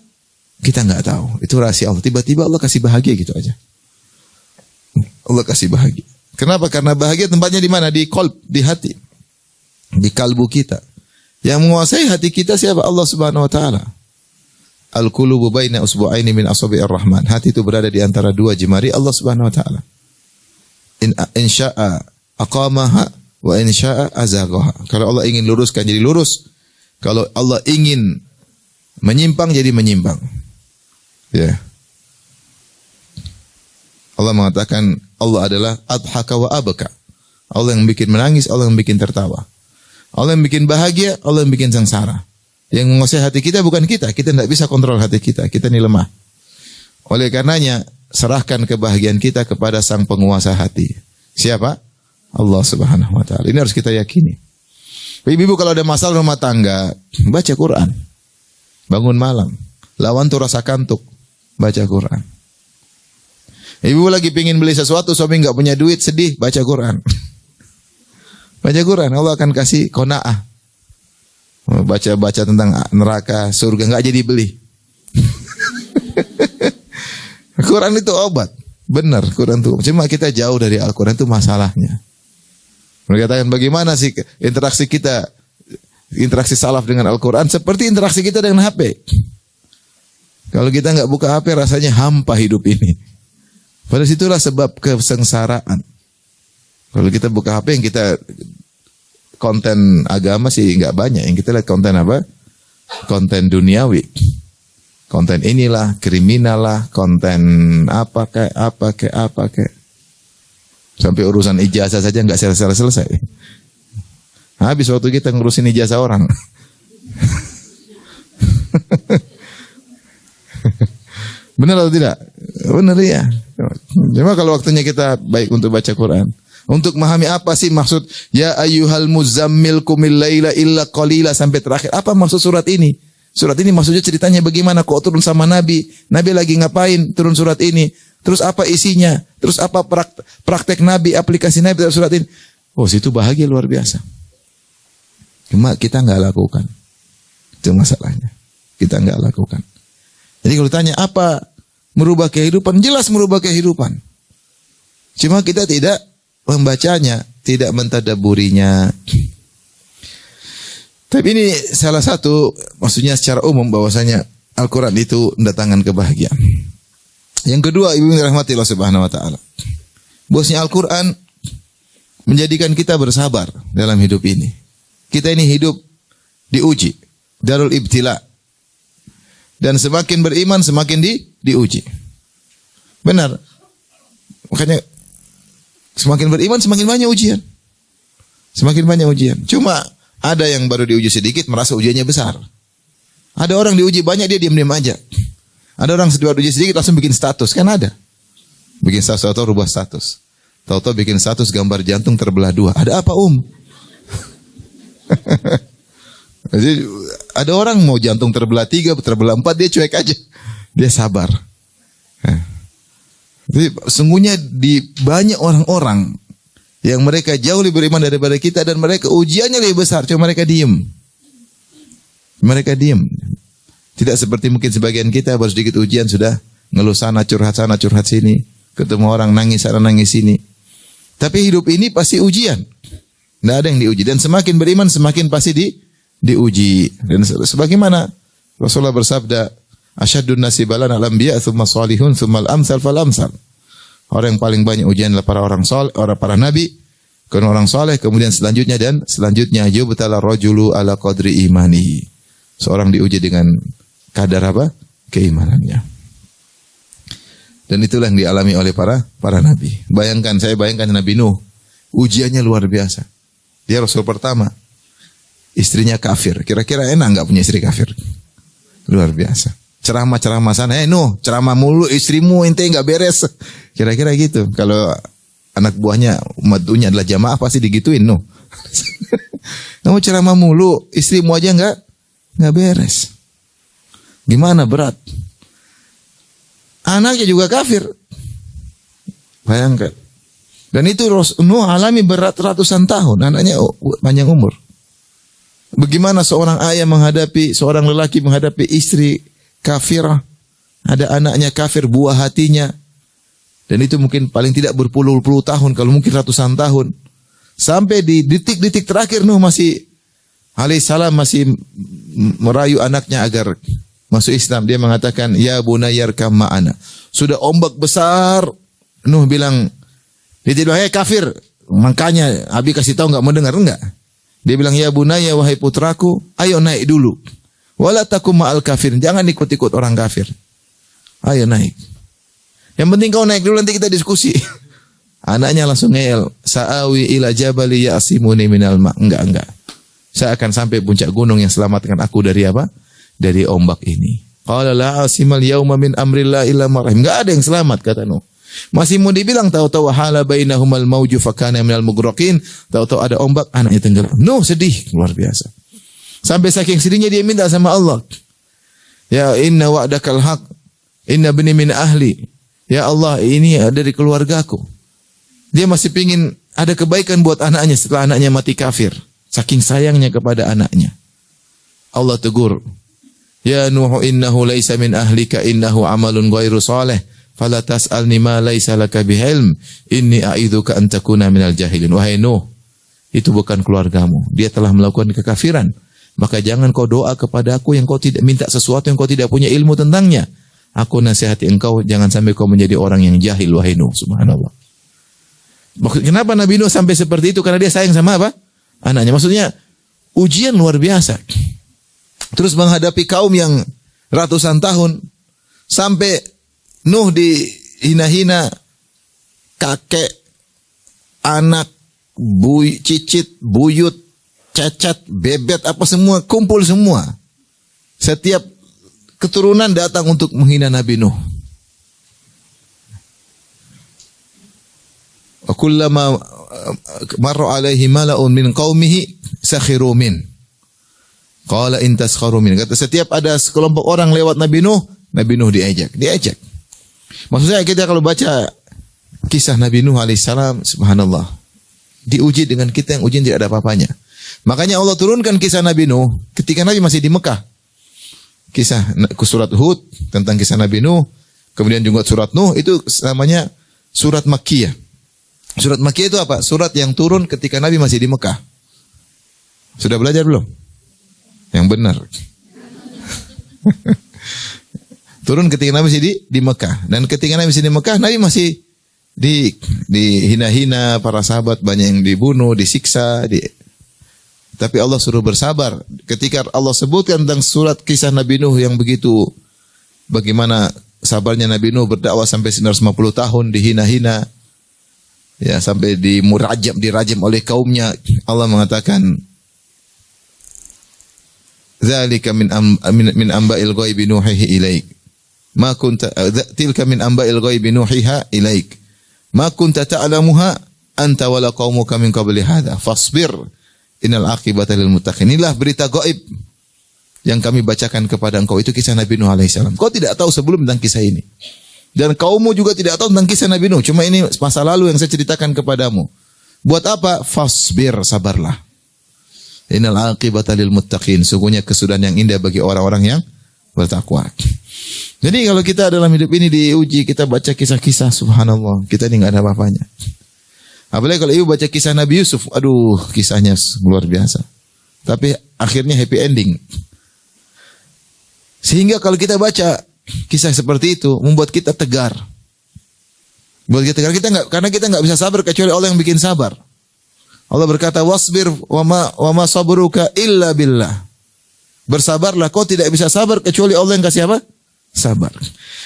Kita nggak tahu. Itu rahasia Allah. Tiba-tiba Allah kasih bahagia gitu aja. Allah kasih bahagia. Kenapa? Karena bahagia tempatnya di mana? Di qalb, di hati. Di kalbu kita. Yang menguasai hati kita siapa? Allah Subhanahu wa taala. Al-qulubu baina usbu'aini min asabi'ir rahman. Hati itu berada di antara dua jemari Allah Subhanahu wa taala. In syaa aqamaha wa in syaa azaghaha. Kalau Allah ingin luruskan jadi lurus. Kalau Allah ingin menyimpang jadi menyimpang. Ya. Allah mengatakan Allah adalah adhaka wa abaka. Allah yang bikin menangis, Allah yang bikin tertawa. Allah yang bikin bahagia, Allah yang bikin sengsara. Yang menguasai hati kita bukan kita. Kita tidak bisa kontrol hati kita. Kita ini lemah. Oleh karenanya, serahkan kebahagiaan kita kepada sang penguasa hati. Siapa? Allah Subhanahu wa taala. Ini harus kita yakini. Ibu-ibu kalau ada masalah rumah tangga, baca Quran. Bangun malam, lawan tuh rasa kantuk, baca Quran. Ibu lagi pingin beli sesuatu, suami nggak punya duit, sedih, baca Quran. Baca Quran, Allah akan kasih qanaah. Baca tentang neraka, surga, nggak jadi beli. Quran itu obat, benar Quran itu. Cuma kita jauh dari Al-Quran itu masalahnya. Mereka katakan bagaimana sih interaksi kita, interaksi salaf dengan Al-Quran seperti interaksi kita dengan HP. Kalau kita nggak buka HP rasanya hampa hidup ini. Pada situlah sebab kesengsaraan. Kalau kita buka HP yang kita konten agama sih nggak banyak. Yang kita lihat konten apa? Konten duniawi. Konten inilah, kriminal lah, konten apa kayak. Sampai urusan ijazah saja nggak selesai. Habis waktu kita ngurusin ijazah orang. Benar atau tidak? Benar ya. Cuma kalau waktunya kita baik untuk baca Quran. Untuk memahami apa sih maksud ya ayyuhal muzammil qumil laila illa qalila sampai terakhir. Apa maksud surat ini? Surat ini maksudnya ceritanya bagaimana kok turun sama Nabi. Nabi lagi ngapain turun surat ini? Terus apa isinya? Terus apa praktek Nabi, aplikasi Nabi dalam surat ini? Oh, situ bahagia luar biasa. Cuma kita nggak lakukan. Itu masalahnya. Kita nggak lakukan. Jadi kalau tanya apa merubah kehidupan? Jelas merubah kehidupan. Cuma kita tidak membacanya, tidak mentadabburinya. Tapi ini salah satu, maksudnya secara umum bahwasanya Al-Quran itu mendatangkan kebahagiaan. Yang kedua, ibu yang dirahmati Allah Subhanahu wa taala. Bahwasanya Al-Quran menjadikan kita bersabar dalam hidup ini. Kita ini hidup diuji, darul ibtila. Dan semakin beriman semakin diuji. Benar. Makanya semakin beriman semakin banyak ujian. Semakin banyak ujian. Cuma ada yang baru diuji sedikit merasa ujiannya besar. Ada orang diuji banyak dia diam-diam aja. Ada orang diuji sedikit langsung bikin status, kan ada. Bikin status atau rubah status. Tahu-tahu bikin status gambar jantung terbelah dua. Ada apa Jadi ada orang mau jantung terbelah 3, terbelah 4, dia cuek aja. Dia sabar. Jadi sungguhnya di banyak orang-orang yang mereka jauh lebih beriman daripada kita dan mereka ujiannya lebih besar, cuma mereka diem. Mereka diem. Tidak seperti mungkin sebagian kita baru sedikit ujian sudah ngeluh sana curhat sini, ketemu orang nangis sana nangis sini. Tapi hidup ini pasti ujian. Tidak ada yang diuji dan semakin beriman semakin pasti diuji. Dan sebagaimana Rasulullah bersabda, asyadun nasi balan al-anbiya tsumma salihun tsumma al-amsal fal-amsal. Orang yang paling banyak ujian adalah para orang saleh, para nabi, kemudian orang saleh, kemudian selanjutnya dan selanjutnya yubtala rajulu ala qadri imanihi. Seorang diuji dengan kadar apa? Keimanannya. Dan itulah yang dialami oleh para nabi. Saya bayangkan Nabi Nuh, ujiannya luar biasa. Dia Rasul pertama, istrinya kafir. Kira-kira enak enggak punya istri kafir? Luar biasa. Ceramah sana, Nuh, ceramah mulu istrimu ente enggak beres. Kira-kira gitu. Kalau anak buahnya umatnya adalah jamaah pasti digituin, Nuh. Kamu ceramah mulu, istrimu aja enggak beres. Gimana berat? Anaknya juga kafir. Bayangkan. Dan itu Nuh alami berat ratusan tahun. Anaknya panjang umur. Bagaimana seorang ayah seorang lelaki menghadapi istri kafirah. Ada anaknya kafir, buah hatinya. Dan itu mungkin paling tidak berpuluh-puluh tahun. Kalau mungkin ratusan tahun. Sampai di detik-detik terakhir Nuh alaihissalam masih merayu anaknya agar masuk Islam. Dia mengatakan, ya bunayyarkam ma'ana. Sudah ombak besar. Nuh bilang, dia bilang, kafir. Makanya Abi kasih tahu enggak mendengar, enggak. Dia bilang, ya bunayya wahai putraku, ayo naik dulu. Wala takum ma'al kafir. Jangan ikut-ikut orang kafir. Ayo naik. Yang penting kau naik dulu nanti kita diskusi. Anaknya langsung ngeyel, sa'awi ila jabali ya'simuni minal ma'. Enggak. Saya akan sampai puncak gunung yang selamatkan aku dari apa? Dari ombak ini. Qala la asimal yauma min amrillah illa man rahim. Enggak ada yang selamat kata Nuh. Masih mau dibilang, tahu-tahu hala bainahumal mauju fakana minal mughraqin, tahu-tahu ada ombak, anaknya tenggelam. Nuh sedih luar biasa. Sampai saking sedihnya dia minta sama Allah, ya inna wa'dakal haq, inna bani min ahli. Ya Allah, ini dari keluargaku. Dia masih pingin ada kebaikan buat anaknya setelah anaknya mati kafir. Saking sayangnya kepada anaknya. Allah tegur, ya Nuh innahu laisa min ahlika innahu amalun ghairu salih. Fala tas'alni ma laisa laka bihilm inni a'idzuka an takuna minal jahilin. Wahai Nuh, itu bukan keluargamu. Dia telah melakukan kekafiran. Maka jangan kau doa kepada aku yang kau tidak minta sesuatu yang kau tidak punya ilmu tentangnya. Aku nasihati engkau jangan sampai kau menjadi orang yang jahil, wahai Nuh. Subhanallah. Kenapa Nabi Nuh sampai seperti itu? Karena dia sayang sama apa? Anaknya. Maksudnya ujian luar biasa. Terus menghadapi kaum yang ratusan tahun sampai Nuh dihina-hina, kakek, anak, cicit, buyut, cacat, bebet, apa semua, kumpul semua. Setiap keturunan datang untuk menghina Nabi Nuh. Wa kullama marra alaihi mala'un min qaumihi sakhiru min. Qala in taskharu min. Kata setiap ada sekelompok orang lewat Nabi Nuh diajak. Maksudnya kita kalau baca kisah Nabi Nuh alaihissalam, subhanallah, diuji dengan kita yang ujian tidak ada apa-apanya. Makanya Allah turunkan kisah Nabi Nuh ketika Nabi masih di Mekah. Kisah surat Hud tentang kisah Nabi Nuh, kemudian juga surat Nuh itu namanya surat Makkiyah. Surat Makkiyah itu apa? Surat yang turun ketika Nabi masih di Mekah. Sudah belajar belum? Yang benar. Turun ketika Nabi masih di Mekah. Dan ketika Nabi masih di Mekah, Nabi masih dihina-hina, para sahabat banyak yang dibunuh, disiksa. Tapi Allah suruh bersabar. Ketika Allah sebutkan tentang surat kisah Nabi Nuh yang begitu, bagaimana sabarnya Nabi Nuh berdakwah sampai 950 tahun, dihina-hina, ya sampai dirajam oleh kaumnya. Allah mengatakan, "Dzalika min amba'il ghaibi nuhihi ilaik." Ma kunta tilka min amba'il ghaibi nuhiha ilaik. Ma kunta ta'lamuha anta wala qaumuka min qabli hadha. Fasbir innal aqibata lil muttaqin. Inilah berita gaib yang kami bacakan kepada engkau. Itu kisah Nabi Nuh alaihissalam. Kau tidak tahu sebelum tentang kisah ini. Dan kaummu juga tidak tahu tentang kisah Nabi Nuh. Cuma ini masa lalu yang saya ceritakan kepadamu. Buat apa? Fasbir, sabarlah. Innal aqibata lil muttaqin. Sungguhnya kesudahan yang indah bagi orang-orang yang bertakwa. Jadi kalau kita dalam hidup ini diuji, kita baca kisah-kisah, subhanallah, kita ini nggak ada apa-apanya. Apalagi kalau ibu baca kisah Nabi Yusuf, aduh, kisahnya luar biasa. Tapi akhirnya happy ending. Sehingga kalau kita baca kisah seperti itu, membuat kita tegar. Buat kita tegar, karena kita nggak bisa sabar kecuali Allah yang bikin sabar. Allah berkata, wasbir wa ma sabruka illa billah. Bersabarlah, kau tidak bisa sabar kecuali Allah yang kasih apa? Sabar.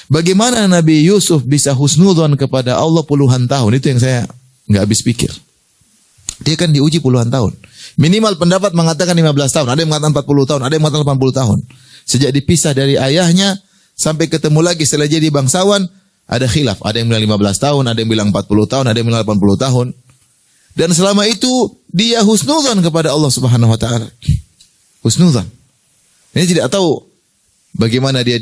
Bagaimana Nabi Yusuf bisa husnudzon kepada Allah puluhan tahun? Itu yang saya nggak habis pikir. Dia kan diuji puluhan tahun. Minimal pendapat mengatakan 15 tahun, ada yang mengatakan 40 tahun, ada yang mengatakan 80 tahun. Sejak dipisah dari ayahnya sampai ketemu lagi setelah jadi bangsawan, ada khilaf. Ada yang bilang 15 tahun, ada yang bilang 40 tahun, ada yang bilang 80 tahun. Dan selama itu dia husnudzon kepada Allah Subhanahu wa taala. Husnudzon. Ini tidak tahu bagaimana dia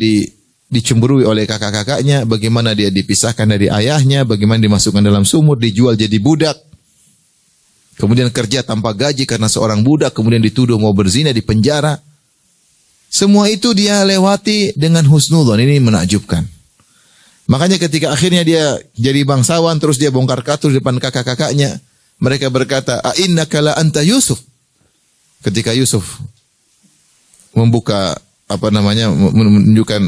dicemburui oleh kakak-kakaknya, bagaimana dia dipisahkan dari ayahnya, bagaimana dimasukkan dalam sumur, dijual jadi budak. Kemudian kerja tanpa gaji karena seorang budak, kemudian dituduh mau berzina di penjara. Semua itu dia lewati dengan husnudzon. Ini menakjubkan. Makanya ketika akhirnya dia jadi bangsawan, terus dia bongkar katur di depan kakak-kakaknya, mereka berkata, "A'innaka la anta Yusuf." Ketika Yusuf membuka menunjukkan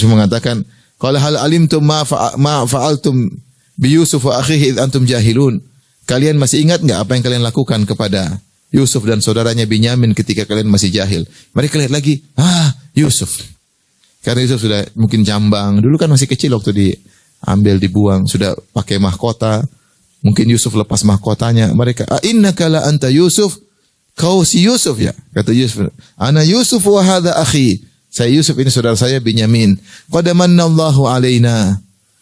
mengatakan, qala hal alimtum ma fa'altum bi Yusuf wa akhihi id antum jahilun. Kalian masih ingat enggak apa yang kalian lakukan kepada Yusuf dan saudaranya Binyamin ketika kalian masih jahil? Mereka lihat lagi, Yusuf. Karena Yusuf sudah mungkin jambang, dulu kan masih kecil waktu diambil dibuang, sudah pakai mahkota. Mungkin Yusuf lepas mahkotanya. Mereka, "Innaka la anta Yusuf." Kau si Yusuf ya? Kata Yusuf, "Ana Yusuf wa hadha akhi." Saya Yusuf, ini saudara saya Binyamin. Qad manallahu alaina.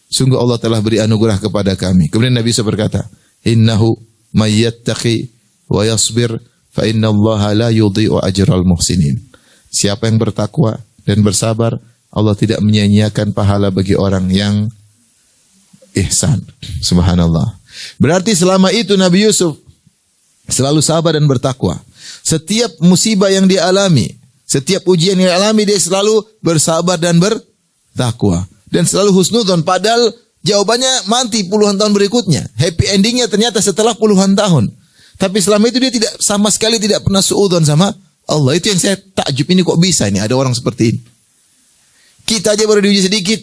Sungguh Allah telah beri anugerah kepada kami. Kemudian Nabi Yusuf berkata, innahu may yattaqi wa yasbir fa innallaha la yudhi'u ajral muhsinin. Siapa yang bertakwa dan bersabar, Allah tidak menyia-nyiakan pahala bagi orang yang ihsan. Subhanallah. Berarti selama itu Nabi Yusuf selalu sabar dan bertakwa. Setiap musibah yang dia alami, setiap ujian yang dia alami, dia selalu bersabar dan bertakwa. Dan selalu husnudzon, padahal jawabannya mati puluhan tahun berikutnya. Happy endingnya ternyata setelah puluhan tahun. Tapi selama itu dia tidak sama sekali tidak pernah suudzon sama Allah. Itu yang saya takjub, ini kok bisa ini ada orang seperti ini. Kita aja baru diuji sedikit,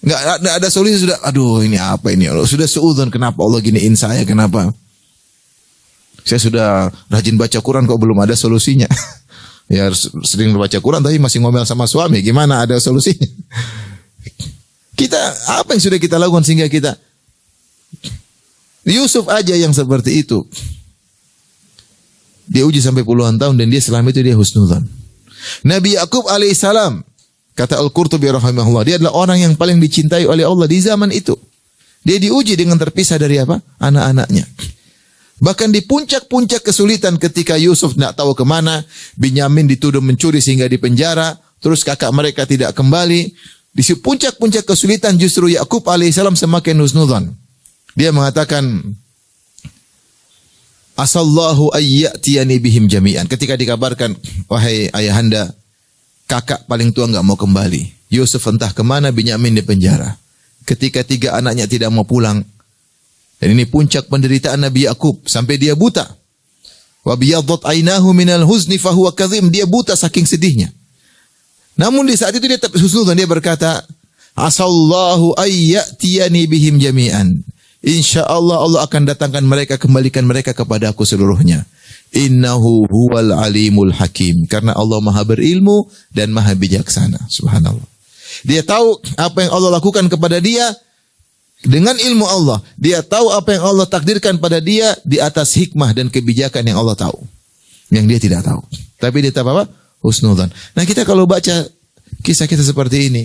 nggak ada solusi sudah. Aduh, ini apa ini Allah? Sudah suudzon, kenapa Allah giniin saya? Kenapa? Saya sudah rajin baca Quran kok belum ada solusinya. Ya sering baca Quran tapi masih ngomel sama suami. Gimana ada solusinya? Kita apa yang sudah kita lakukan sehingga kita Yusuf aja yang seperti itu. Dia uji sampai puluhan tahun dan dia selama itu dia husnudzon. Nabi Yakub alaihissalam, kata Al-Qurtubi rahimahullah, dia adalah orang yang paling dicintai oleh Allah di zaman itu. Dia diuji dengan terpisah dari apa? Anak-anaknya. Bahkan di puncak-puncak kesulitan ketika Yusuf tidak tahu kemana, Binyamin dituduh mencuri sehingga dipenjara, terus kakak mereka tidak kembali. Di puncak-puncak kesulitan justru Yakub alaihissalam semakin husnudzon. Dia mengatakan, asallahu ayyatiyani bihim jami'an. Ketika dikabarkan, wahai ayahanda, kakak paling tua enggak mau kembali. Yusuf entah kemana, Binyamin di penjara. Ketika 3 anaknya tidak mau pulang. Dan ini puncak penderitaan Nabi Yakub sampai dia buta. Wa biyaddat ainahu minal huzni fahuwa kadhim. Dia buta saking sedihnya. Namun di saat itu dia tetap husnudzon, dia berkata, asallahu ayyatiyani bihim jami'an. Insyaallah Allah akan datangkan mereka, kembalikan mereka kepada aku seluruhnya. Innahu huwal alimul hakim. Karena Allah maha berilmu dan maha bijaksana. Subhanallah. Dia tahu apa yang Allah lakukan kepada dia dengan ilmu Allah. Dia tahu apa yang Allah takdirkan pada dia di atas hikmah dan kebijakan yang Allah tahu. Yang dia tidak tahu. Tapi dia tahu apa? Husnudzon. Nah kita kalau baca kisah-kisah seperti ini,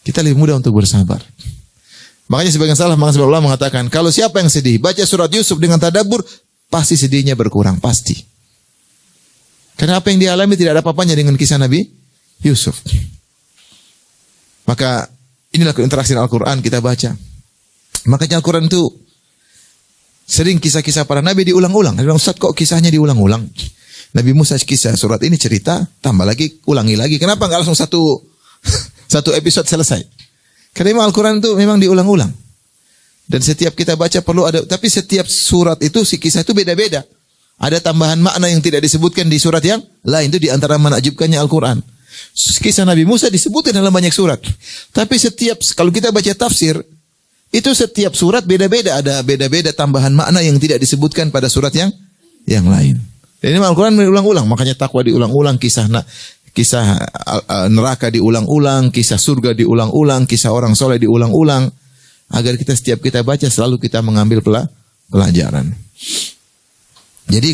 kita lebih mudah untuk bersabar. Makanya sebagian ulama mengatakan, kalau siapa yang sedih, baca surat Yusuf dengan tadabbur, pasti sedihnya berkurang, pasti. Karena apa yang dia alami tidak ada apa-apanya dengan kisah Nabi Yusuf. Maka inilah interaksi Al-Quran kita baca. Makanya Al-Quran itu sering kisah-kisah para nabi diulang-ulang. Ustaz kok kisahnya diulang-ulang? Nabi Musa kisah, surat ini cerita, tambah lagi, ulangi lagi. Kenapa enggak langsung satu episode selesai? Karena Al-Quran itu memang diulang-ulang. Dan setiap kita baca perlu ada, tapi setiap surat itu, si kisah itu beda-beda. Ada tambahan makna yang tidak disebutkan di surat yang lain. Itu di antara menakjubkannya Al-Quran. Kisah Nabi Musa disebutkan dalam banyak surat. Tapi kalau kita baca tafsir, itu setiap surat beda-beda. Ada beda-beda tambahan makna yang tidak disebutkan pada surat yang lain. Dan ini Al-Quran diulang-ulang. Makanya takwa diulang-ulang, kisah neraka diulang-ulang, kisah surga diulang-ulang, kisah orang soleh diulang-ulang, agar setiap kita baca selalu kita mengambil pelajaran. Jadi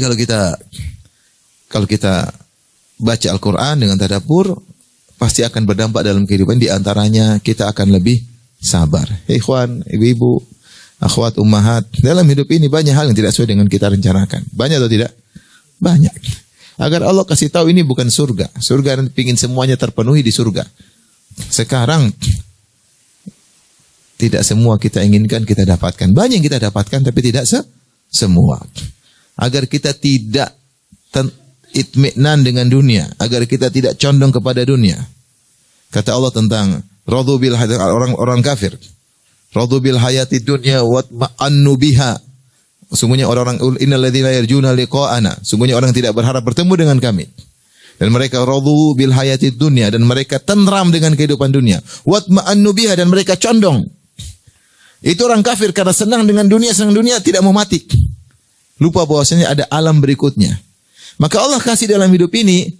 kalau kita baca Al-Quran dengan tadabbur, pasti akan berdampak dalam kehidupan. Di antaranya kita akan lebih sabar. Ikhwan, ibu-ibu, akhwat, ummahat, dalam hidup ini banyak hal yang tidak sesuai dengan kita rencanakan. Banyak atau tidak? Banyak. Agar Allah kasih tahu ini bukan surga. Surga dan ingin semuanya terpenuhi di surga. Sekarang tidak semua kita inginkan kita dapatkan. Banyak yang kita dapatkan tapi tidak semua. Agar kita tidak itminan dengan dunia, agar kita tidak condong kepada dunia. Kata Allah tentang radhu bil orang kafir. Radhu bil hayati dunya wa ma'annu biha. Sungguhnya orang-orang innalladzina yarjuna liqa'ana, sungguhnya orang yang tidak berharap bertemu dengan kami. Dan mereka radhu bil hayati dunya, dan mereka tenteram dengan kehidupan dunia. Wa ma'annu biha, dan mereka condong. Itu orang kafir karena senang dengan dunia, senang dunia, tidak mau mati. Lupa bahwasanya ada alam berikutnya. Maka Allah kasih dalam hidup ini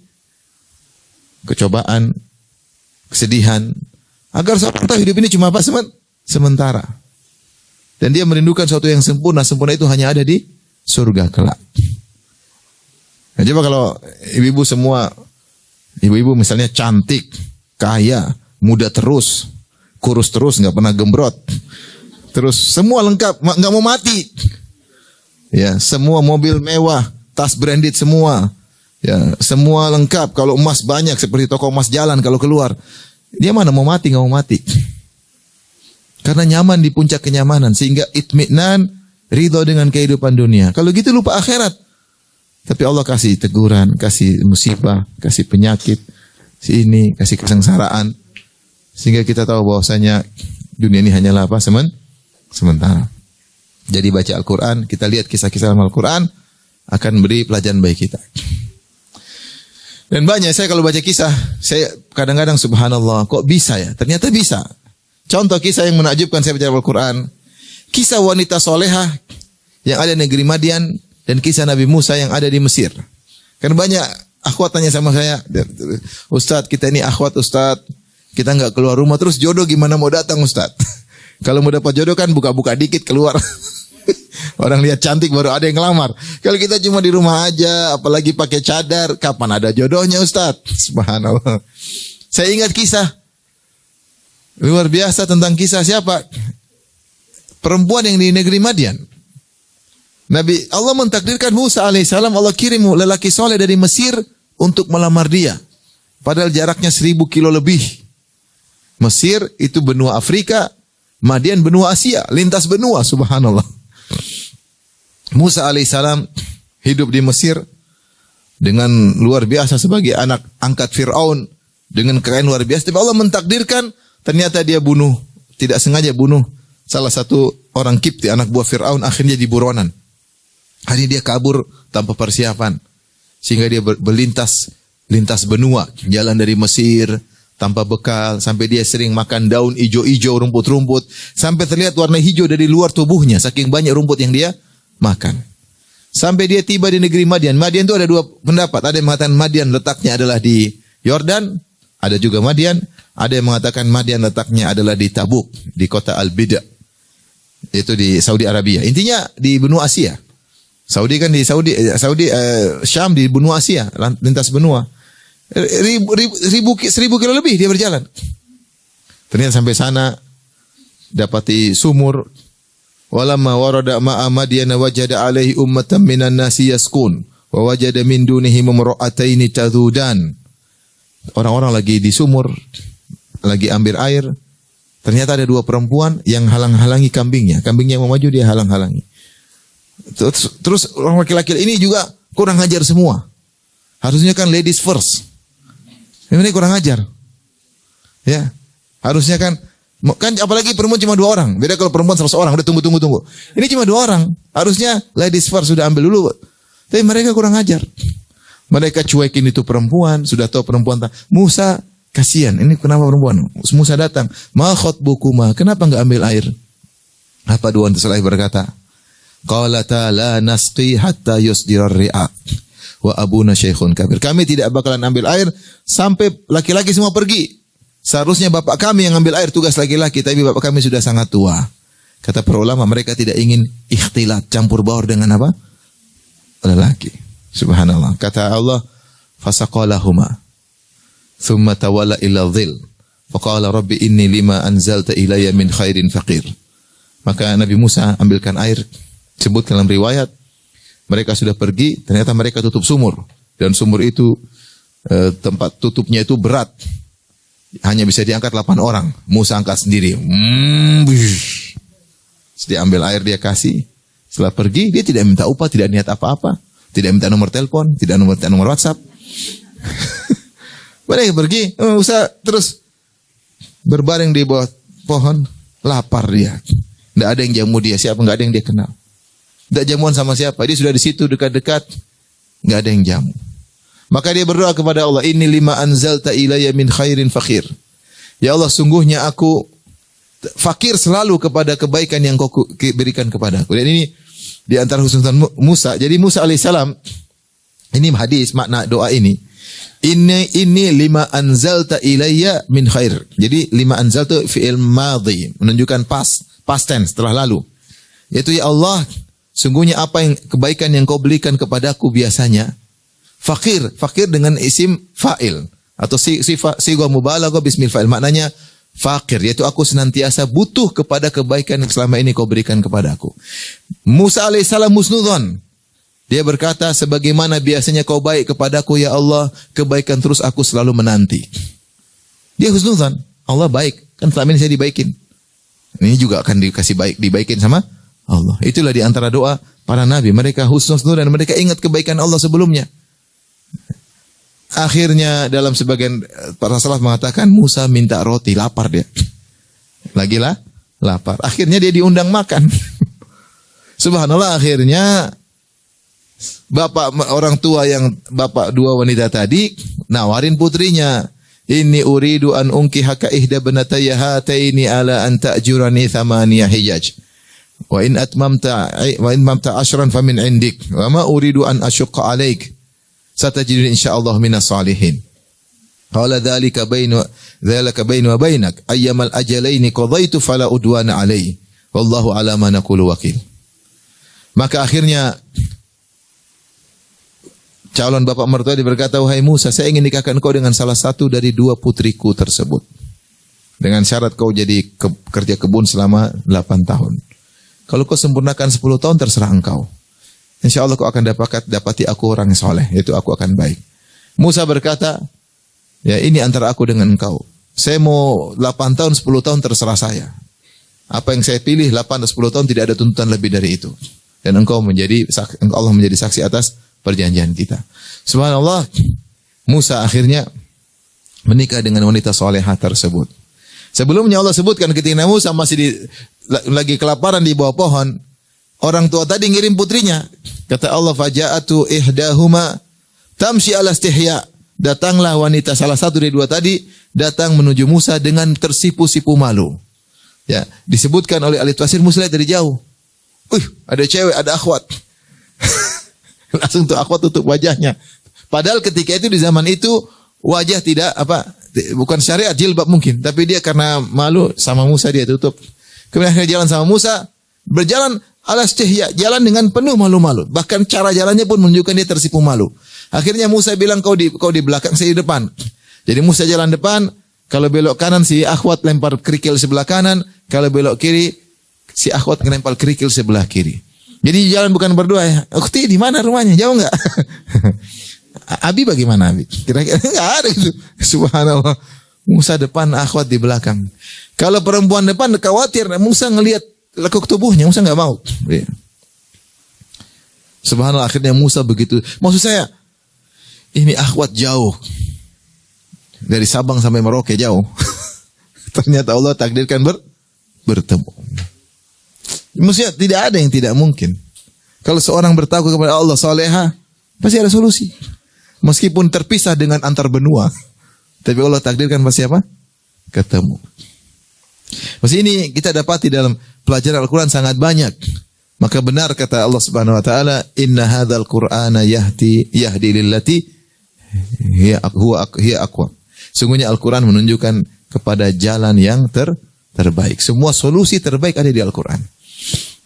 kecobaan, kesedihan, agar seorang tahu hidup ini cuma apa? Sementara. Dan dia merindukan sesuatu yang sempurna. Sempurna itu hanya ada di surga kelak. Nah, coba kalau ibu-ibu semua, ibu-ibu misalnya cantik, kaya, muda terus, kurus terus, nggak pernah gembrot. Terus semua lengkap, nggak mau mati. Ya, semua mobil mewah, tas branded semua. Ya, semua lengkap. Kalau emas banyak seperti toko emas jalan kalau keluar. Dia mana mau mati, nggak mau mati. Karena nyaman di puncak kenyamanan sehingga itminan, ridho dengan kehidupan dunia. Kalau gitu lupa akhirat. Tapi Allah kasih teguran, kasih musibah, kasih penyakit, ini kasih kesengsaraan sehingga kita tahu bahwasanya dunia ini hanyalah apa? Sementara. Jadi baca Al-Quran, kita lihat kisah-kisah dalam Al-Quran akan beri pelajaran bagi kita. Dan banyak saya kalau baca kisah, saya kadang-kadang subhanallah, kok bisa ya? Ternyata bisa. Contoh kisah yang menakjubkan saya baca Al-Quran, kisah wanita solehah yang ada di negeri Madian dan kisah Nabi Musa yang ada di Mesir. Kan banyak akhwat tanya sama saya, Ustadz kita ini akhwat Ustadz, kita nggak keluar rumah terus jodoh gimana mau datang Ustadz? Kalau mau dapat jodoh kan buka-buka dikit keluar. Orang lihat cantik baru ada yang ngelamar. Kalau kita cuma di rumah aja, apalagi pakai cadar, kapan ada jodohnya Ustadz? Subhanallah. Saya ingat kisah luar biasa tentang kisah siapa? Perempuan yang di negeri Madian. Nabi Allah mentakdirkan Musa alaihissalam, Allah kirim lelaki soleh dari Mesir untuk melamar dia. Padahal jaraknya 1000 kilo lebih. Mesir itu benua Afrika, Madian benua Asia, lintas benua, subhanallah. Musa alaihissalam hidup di Mesir dengan luar biasa sebagai anak angkat Fir'aun dengan kekayaan luar biasa. Tapi Allah mentakdirkan ternyata dia tidak sengaja bunuh salah satu orang Kipti, anak buah Fir'aun, akhirnya di buronan. Akhirnya dia kabur tanpa persiapan. Sehingga dia lintas benua, jalan dari Mesir tanpa bekal, sampai dia sering makan daun hijau-hijau, rumput-rumput, sampai terlihat warna hijau dari luar tubuhnya, saking banyak rumput yang dia makan. Sampai dia tiba di negeri Madian. Madian itu ada dua pendapat. Ada yang mengatakan Madian letaknya adalah di Yordan, ada juga Madian. Ada yang mengatakan Madian letaknya adalah di Tabuk, di kota Al-Bida. Itu di Saudi Arabia. Intinya di benua Asia. Saudi kan di Syam di benua Asia, lintas benua. 1000 kilo lebih dia berjalan. Ternyata sampai sana dapati sumur. Walamma warada ma'a Madyan wajada alaihi ummatan minan nasi yaskun wa wajada min dunihim imra'ataini tadhudan. Orang-orang lagi di sumur, lagi ambil air. Ternyata ada dua perempuan yang halang-halangi kambingnya. Kambingnya mau maju dia halang-halangi. Terus orang laki-laki ini juga kurang ajar semua. Harusnya kan ladies first. Ini kurang ajar. Ya. Harusnya kan apalagi perempuan cuma 2 orang. Beda kalau perempuan 100 orang, udah tunggu. Ini cuma 2 orang. Harusnya ladies first sudah ambil dulu. Tapi mereka kurang ajar. Mereka cuekin itu perempuan, sudah tahu perempuan. Musa kasihan, ini kenapa perempuan? Musa datang, ma khotbukuma, kenapa enggak ambil air? Apa dua Salih berkata? Qalata la nasqi hatta yusdirar ri'aq wa abuna syekhun kabir. Kami tidak bakalan ambil air sampai laki-laki semua pergi. Seharusnya bapak kami yang ambil air, tugas laki-laki, tapi bapak kami sudah sangat tua. Kata para ulama, mereka tidak ingin ikhtilat, campur baur dengan apa? Lelaki. Subhanallah. Kata Allah, fasaqalahuma thumma tawalla ila dhil faqala rabbi inni lima anzalta ilayya min khairin faqir. Maka Nabi Musa ambilkan air. Sebut dalam riwayat, mereka sudah pergi, ternyata mereka tutup sumur. Dan sumur itu, tempat tutupnya itu berat. Hanya bisa diangkat 8 orang. Musa angkat sendiri. Dia ambil air, dia kasih. Setelah pergi, dia tidak minta upah, tidak niat apa-apa. Tidak minta nomor telepon, tidak minta nomor WhatsApp. Mereka pergi, Musa terus berbaring di bawah pohon. Lapar dia. Tidak ada yang jamu dia, siapa, nggak ada yang dia kenal. Tidak jamuan sama siapa, dia sudah di situ dekat-dekat, nggak ada yang jamu. Maka dia berdoa kepada Allah, inni lima anzalta ilayya min khairin fakir. Ya Allah, sungguhnya aku fakir selalu kepada kebaikan yang kau berikan kepadaku. Dan ini di antara khususan Musa. Jadi Musa alaihissalam, ini hadis makna doa ini. Ini lima anzalta ilayya min khair. Jadi lima anzalta fi'il madhi, menunjukkan past tense, telah lalu. Yaitu ya Allah, sungguhnya apa yang kebaikan yang kau berikan kepadaku biasanya. Fakir dengan isim fa'il atau sigha mubalaghah bismil fa'il. Maknanya fakir, yaitu aku senantiasa butuh kepada kebaikan yang selama ini kau berikan kepada aku. Musa alaihissalam husnudzon. Dia berkata, sebagaimana biasanya kau baik kepadaku ya Allah, kebaikan terus aku selalu menanti. Dia husnudzon, Allah baik, kan selama ini saya dibaikin. Ini juga akan dibaikin sama Allah. Itulah di antara doa para nabi, mereka husnudzon dan mereka ingat kebaikan Allah sebelumnya. Akhirnya dalam sebagian para salaf mengatakan Musa minta roti, lapar dia. Lagilah lapar. Akhirnya dia diundang makan. Subhanallah, akhirnya bapak orang tua yang bapak dua wanita tadi nawarin putrinya, "Inni uridu an unkihaka ihda banatayya hataini ala an ta'jurani thamaniya hijaj. Wa in atmamta 10 famin indik. Wa ma uridu an asyqa 'alaik. Satajiduni insyaallah minas salihin." Qala dzalika bainu wa bainak ayyamal ajalaini qadaitu fala udwana 'alai. Wallahu 'ala ma naqulu wakil. Maka akhirnya calon bapak mertua berkata, "Wahai Musa, saya ingin nikahkan kau dengan salah satu dari dua putriku tersebut. Dengan syarat kau jadi kerja kebun selama 8 tahun. Kalau kau sempurnakan 10 tahun terserah engkau. Insya Allah kau akan dapati aku orang yang soleh, yaitu aku akan baik." Musa berkata, "Ya ini antara aku dengan engkau. Saya mau 8 tahun, 10 tahun terserah saya. Apa yang saya pilih 8 atau 10 tahun tidak ada tuntutan lebih dari itu. Dan Allah menjadi saksi atas perjanjian kita." Subhanallah, Musa akhirnya menikah dengan wanita solehah tersebut. Sebelumnya Allah sebutkan ketika Musa masih lagi kelaparan di bawah pohon, orang tua tadi ngirim putrinya. Kata Allah, "Faja'atu ihdahuma tamshi ala istihya." Datanglah wanita salah satu dari dua tadi datang menuju Musa dengan tersipu-sipu malu. Ya, disebutkan oleh ahli tafsir, Musa lihat dari jauh. Ada cewek, ada akhwat. Langsung tuh akhwat tutup wajahnya. Padahal ketika itu di zaman itu wajah tidak bukan syariat jilbab mungkin, tapi dia karena malu sama Musa dia tutup. Kemudian akhirnya jalan sama Musa, berjalan ala istihya, jalan dengan penuh malu-malu. Bahkan cara jalannya pun menunjukkan dia tersipu malu. Akhirnya Musa bilang, kau di belakang, saya di depan. Jadi Musa jalan depan, kalau belok kanan si akhwat lempar kerikil sebelah kanan, kalau belok kiri si akhwat lempar kerikil sebelah kiri. Jadi jalan bukan berdua ya. "Ukhti di mana rumahnya? Jauh enggak?" "Abi bagaimana Abi?" Kira-kira enggak ada gitu. Subhanallah. Musa depan, akhwat di belakang. Kalau perempuan depan khawatir, Musa ngelihat lekuk tubuhnya, Musa enggak mau. Subhanallah, akhirnya Musa begitu. Maksud saya, ini akhwat jauh. Dari Sabang sampai Merauke jauh. Ternyata Allah takdirkan bertemu. Maksudnya tidak ada yang tidak mungkin. Kalau seorang bertakwa kepada Allah salehah, pasti ada solusi. Meskipun terpisah dengan antar benua, tapi Allah takdirkan pasti apa? Ketemu. Maksudnya ini kita dapati dalam pelajaran Al-Quran sangat banyak. Maka benar kata Allah Subhanahu Wa Taala, "Inna hadzal Qur'ana yahdi lillati hiya aqwam." Sungguhnya Al-Quran menunjukkan kepada jalan yang terbaik. Semua solusi terbaik ada di Al-Quran.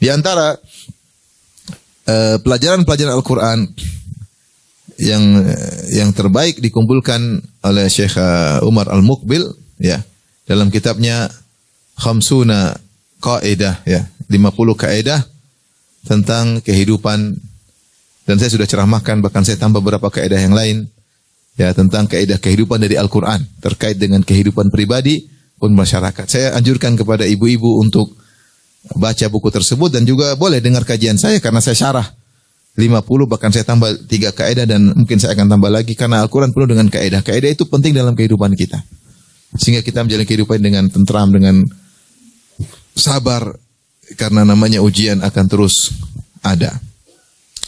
Di antara pelajaran-pelajaran Al-Quran yang terbaik dikumpulkan oleh Syekh Umar Al-Muqbil ya dalam kitabnya Khamsuna Qaidah ya, 50 kaidah tentang kehidupan, dan saya sudah ceramahkan, bahkan saya tambah beberapa kaidah yang lain ya tentang kaidah kehidupan dari Al-Quran terkait dengan kehidupan pribadi pun masyarakat. Saya anjurkan kepada ibu-ibu untuk baca buku tersebut dan juga boleh dengar kajian saya karena saya syarah 50, bahkan saya tambah 3 kaidah dan mungkin saya akan tambah lagi karena Al-Quran penuh dengan kaidah. Kaidah itu penting dalam kehidupan kita. Sehingga kita menjalani kehidupan dengan tentram, dengan sabar, karena namanya ujian akan terus ada.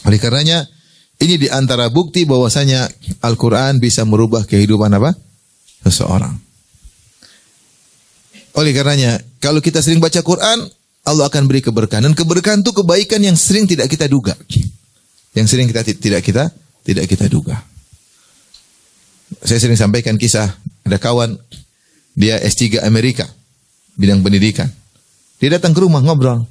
Oleh karenanya ini di antara bukti bahwasanya Al-Quran bisa merubah kehidupan seseorang. Oleh karenanya kalau kita sering baca Quran, Allah akan beri keberkahan, dan keberkahan itu kebaikan yang sering tidak kita duga. Yang sering tidak kita duga. Saya sering sampaikan kisah, ada kawan, dia S3 Amerika, bidang pendidikan. Dia datang ke rumah ngobrol.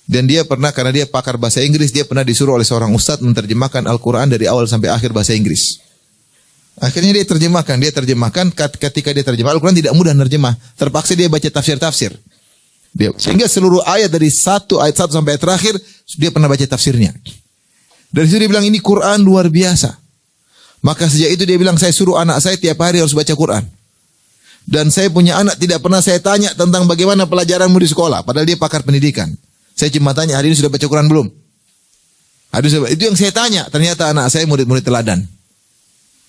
Dan dia pernah, karena dia pakar bahasa Inggris, dia pernah disuruh oleh seorang ustadz menerjemahkan Al-Quran dari awal sampai akhir bahasa Inggris. Akhirnya dia terjemahkan. Ketika dia terjemah Al-Quran tidak mudah nerjemah. Terpaksa dia baca tafsir-tafsir. Sehingga seluruh ayat dari ayat 1 sampai ayat terakhir dia pernah baca tafsirnya. Dari situ dia bilang ini Quran luar biasa. Maka sejak itu dia bilang saya suruh anak saya tiap hari harus baca Quran. Dan saya punya anak tidak pernah saya tanya tentang bagaimana pelajaranmu di sekolah. Padahal dia pakar pendidikan. Saya cuma tanya hari ini sudah baca Quran belum? Itu yang saya tanya. Ternyata anak saya murid-murid teladan.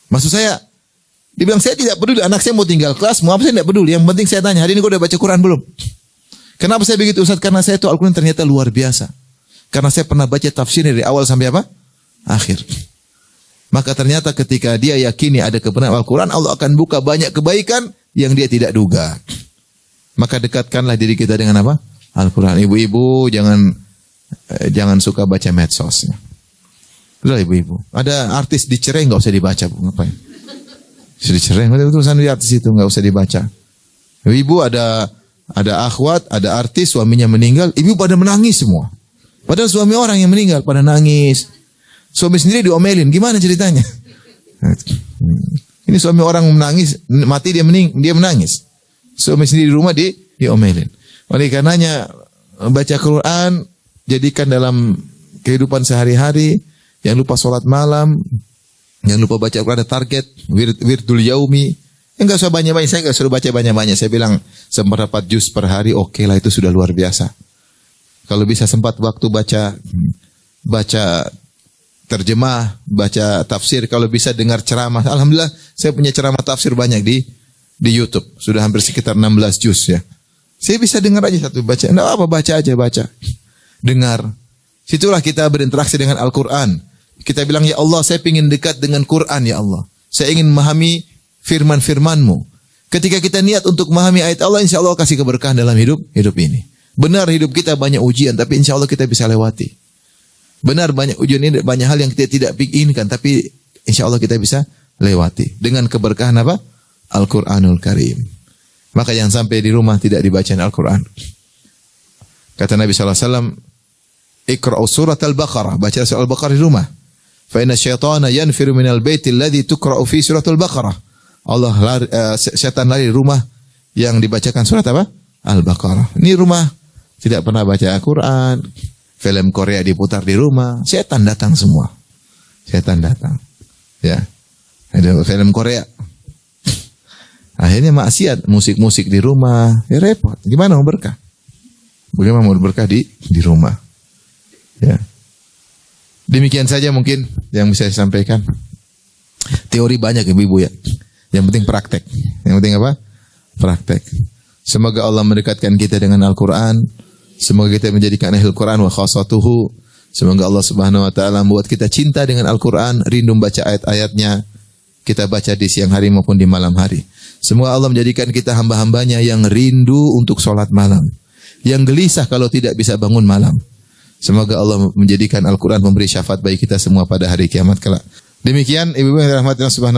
Maksud saya, dia bilang saya tidak peduli anak saya mau tinggal kelas, mau apa saya tidak peduli. Yang penting saya tanya hari ini kau sudah baca Quran belum? Kenapa saya begitu Ustaz? Karena saya itu Al-Quran ternyata luar biasa. Karena saya pernah baca tafsirnya dari awal sampai apa? Akhir. Maka ternyata ketika dia yakini ada kebenaran Al-Quran, Allah akan buka banyak kebaikan yang dia tidak duga. Maka dekatkanlah diri kita dengan apa? Al-Quran. Ibu-ibu jangan suka baca medsos. Udah ibu-ibu. Ada artis dicerai nggak usah dibaca, Bu. Ngapain? Sudah dicerai, tulisan di artis itu nggak usah dibaca. Ibu ada akhwat, ada artis suaminya meninggal, ibu pada menangis semua. Padahal suami orang yang meninggal pada nangis. Suami sendiri diomelin, gimana ceritanya? Ini suami orang menangis, mati dia menangis. Suami sendiri di rumah diomelin. Oleh karenanya baca Quran jadikan dalam kehidupan sehari-hari. Jangan lupa sholat malam, jangan lupa baca Quran, ada target wirdul yaumi. Enggak usah banyak-banyak, saya enggak suruh baca banyak-banyak. Saya bilang seperempat juz per hari, oke lah itu sudah luar biasa. Kalau bisa sempat waktu baca terjemah, baca tafsir, kalau bisa dengar ceramah. Alhamdulillah saya punya ceramah tafsir banyak di YouTube. Sudah hampir sekitar 16 juz ya. Saya bisa dengar aja satu baca. Enggak apa baca aja, baca. Dengar. Situlah kita berinteraksi dengan Al-Quran. Kita bilang, ya Allah saya ingin dekat dengan Quran ya Allah. Saya ingin memahami firman-firman-Mu. Ketika kita niat untuk memahami ayat Allah, insya Allah kasih keberkahan dalam hidup ini. Benar hidup kita banyak ujian, tapi insya Allah kita bisa lewati. Benar banyak ujian ini, banyak hal yang kita tidak inginkan, tapi insya Allah kita bisa lewati. Dengan keberkahan apa? Al-Quranul Karim. Maka yang sampai di rumah tidak dibacain Al-Quran. Kata Nabi SAW, Iqra'u surat Al-Baqarah. Baca surat Al-Baqarah di rumah. Fa inna syaitana yanfiru minal baiti alladhi tuqra'u fi surat Al-Baqarah. Syaitan lari di rumah yang dibacakan surat apa? Al-Baqarah. Ini rumah tidak pernah baca Al-Quran. Film Korea diputar di rumah. Syaitan datang semua. Syaitan datang. Ya. Ada film Korea. Akhirnya maksiat, musik-musik di rumah. Ya repot. Gimana mau berkah? Bagaimana mau berkah di rumah? Ya. Demikian saja mungkin yang bisa saya sampaikan. Teori banyak ibu-ibu ya. Yang penting praktek. Yang penting apa? Praktek. Semoga Allah mendekatkan kita dengan Al-Quran. Semoga kita menjadikan ahli Al-Quran wa khasatuhu. Semoga Allah Subhanahu wa taala membuat kita cinta dengan Al-Quran, rindu membaca ayat-ayatnya. Kita baca di siang hari maupun di malam hari. Semoga Allah menjadikan kita hamba-hambanya yang rindu untuk sholat malam. Yang gelisah kalau tidak bisa bangun malam. Semoga Allah menjadikan Al-Quran memberi syafaat bagi kita semua pada hari kiamat kelak. Demikian ibu-ibu yang dirahmati Allah Subhanahu wa taala.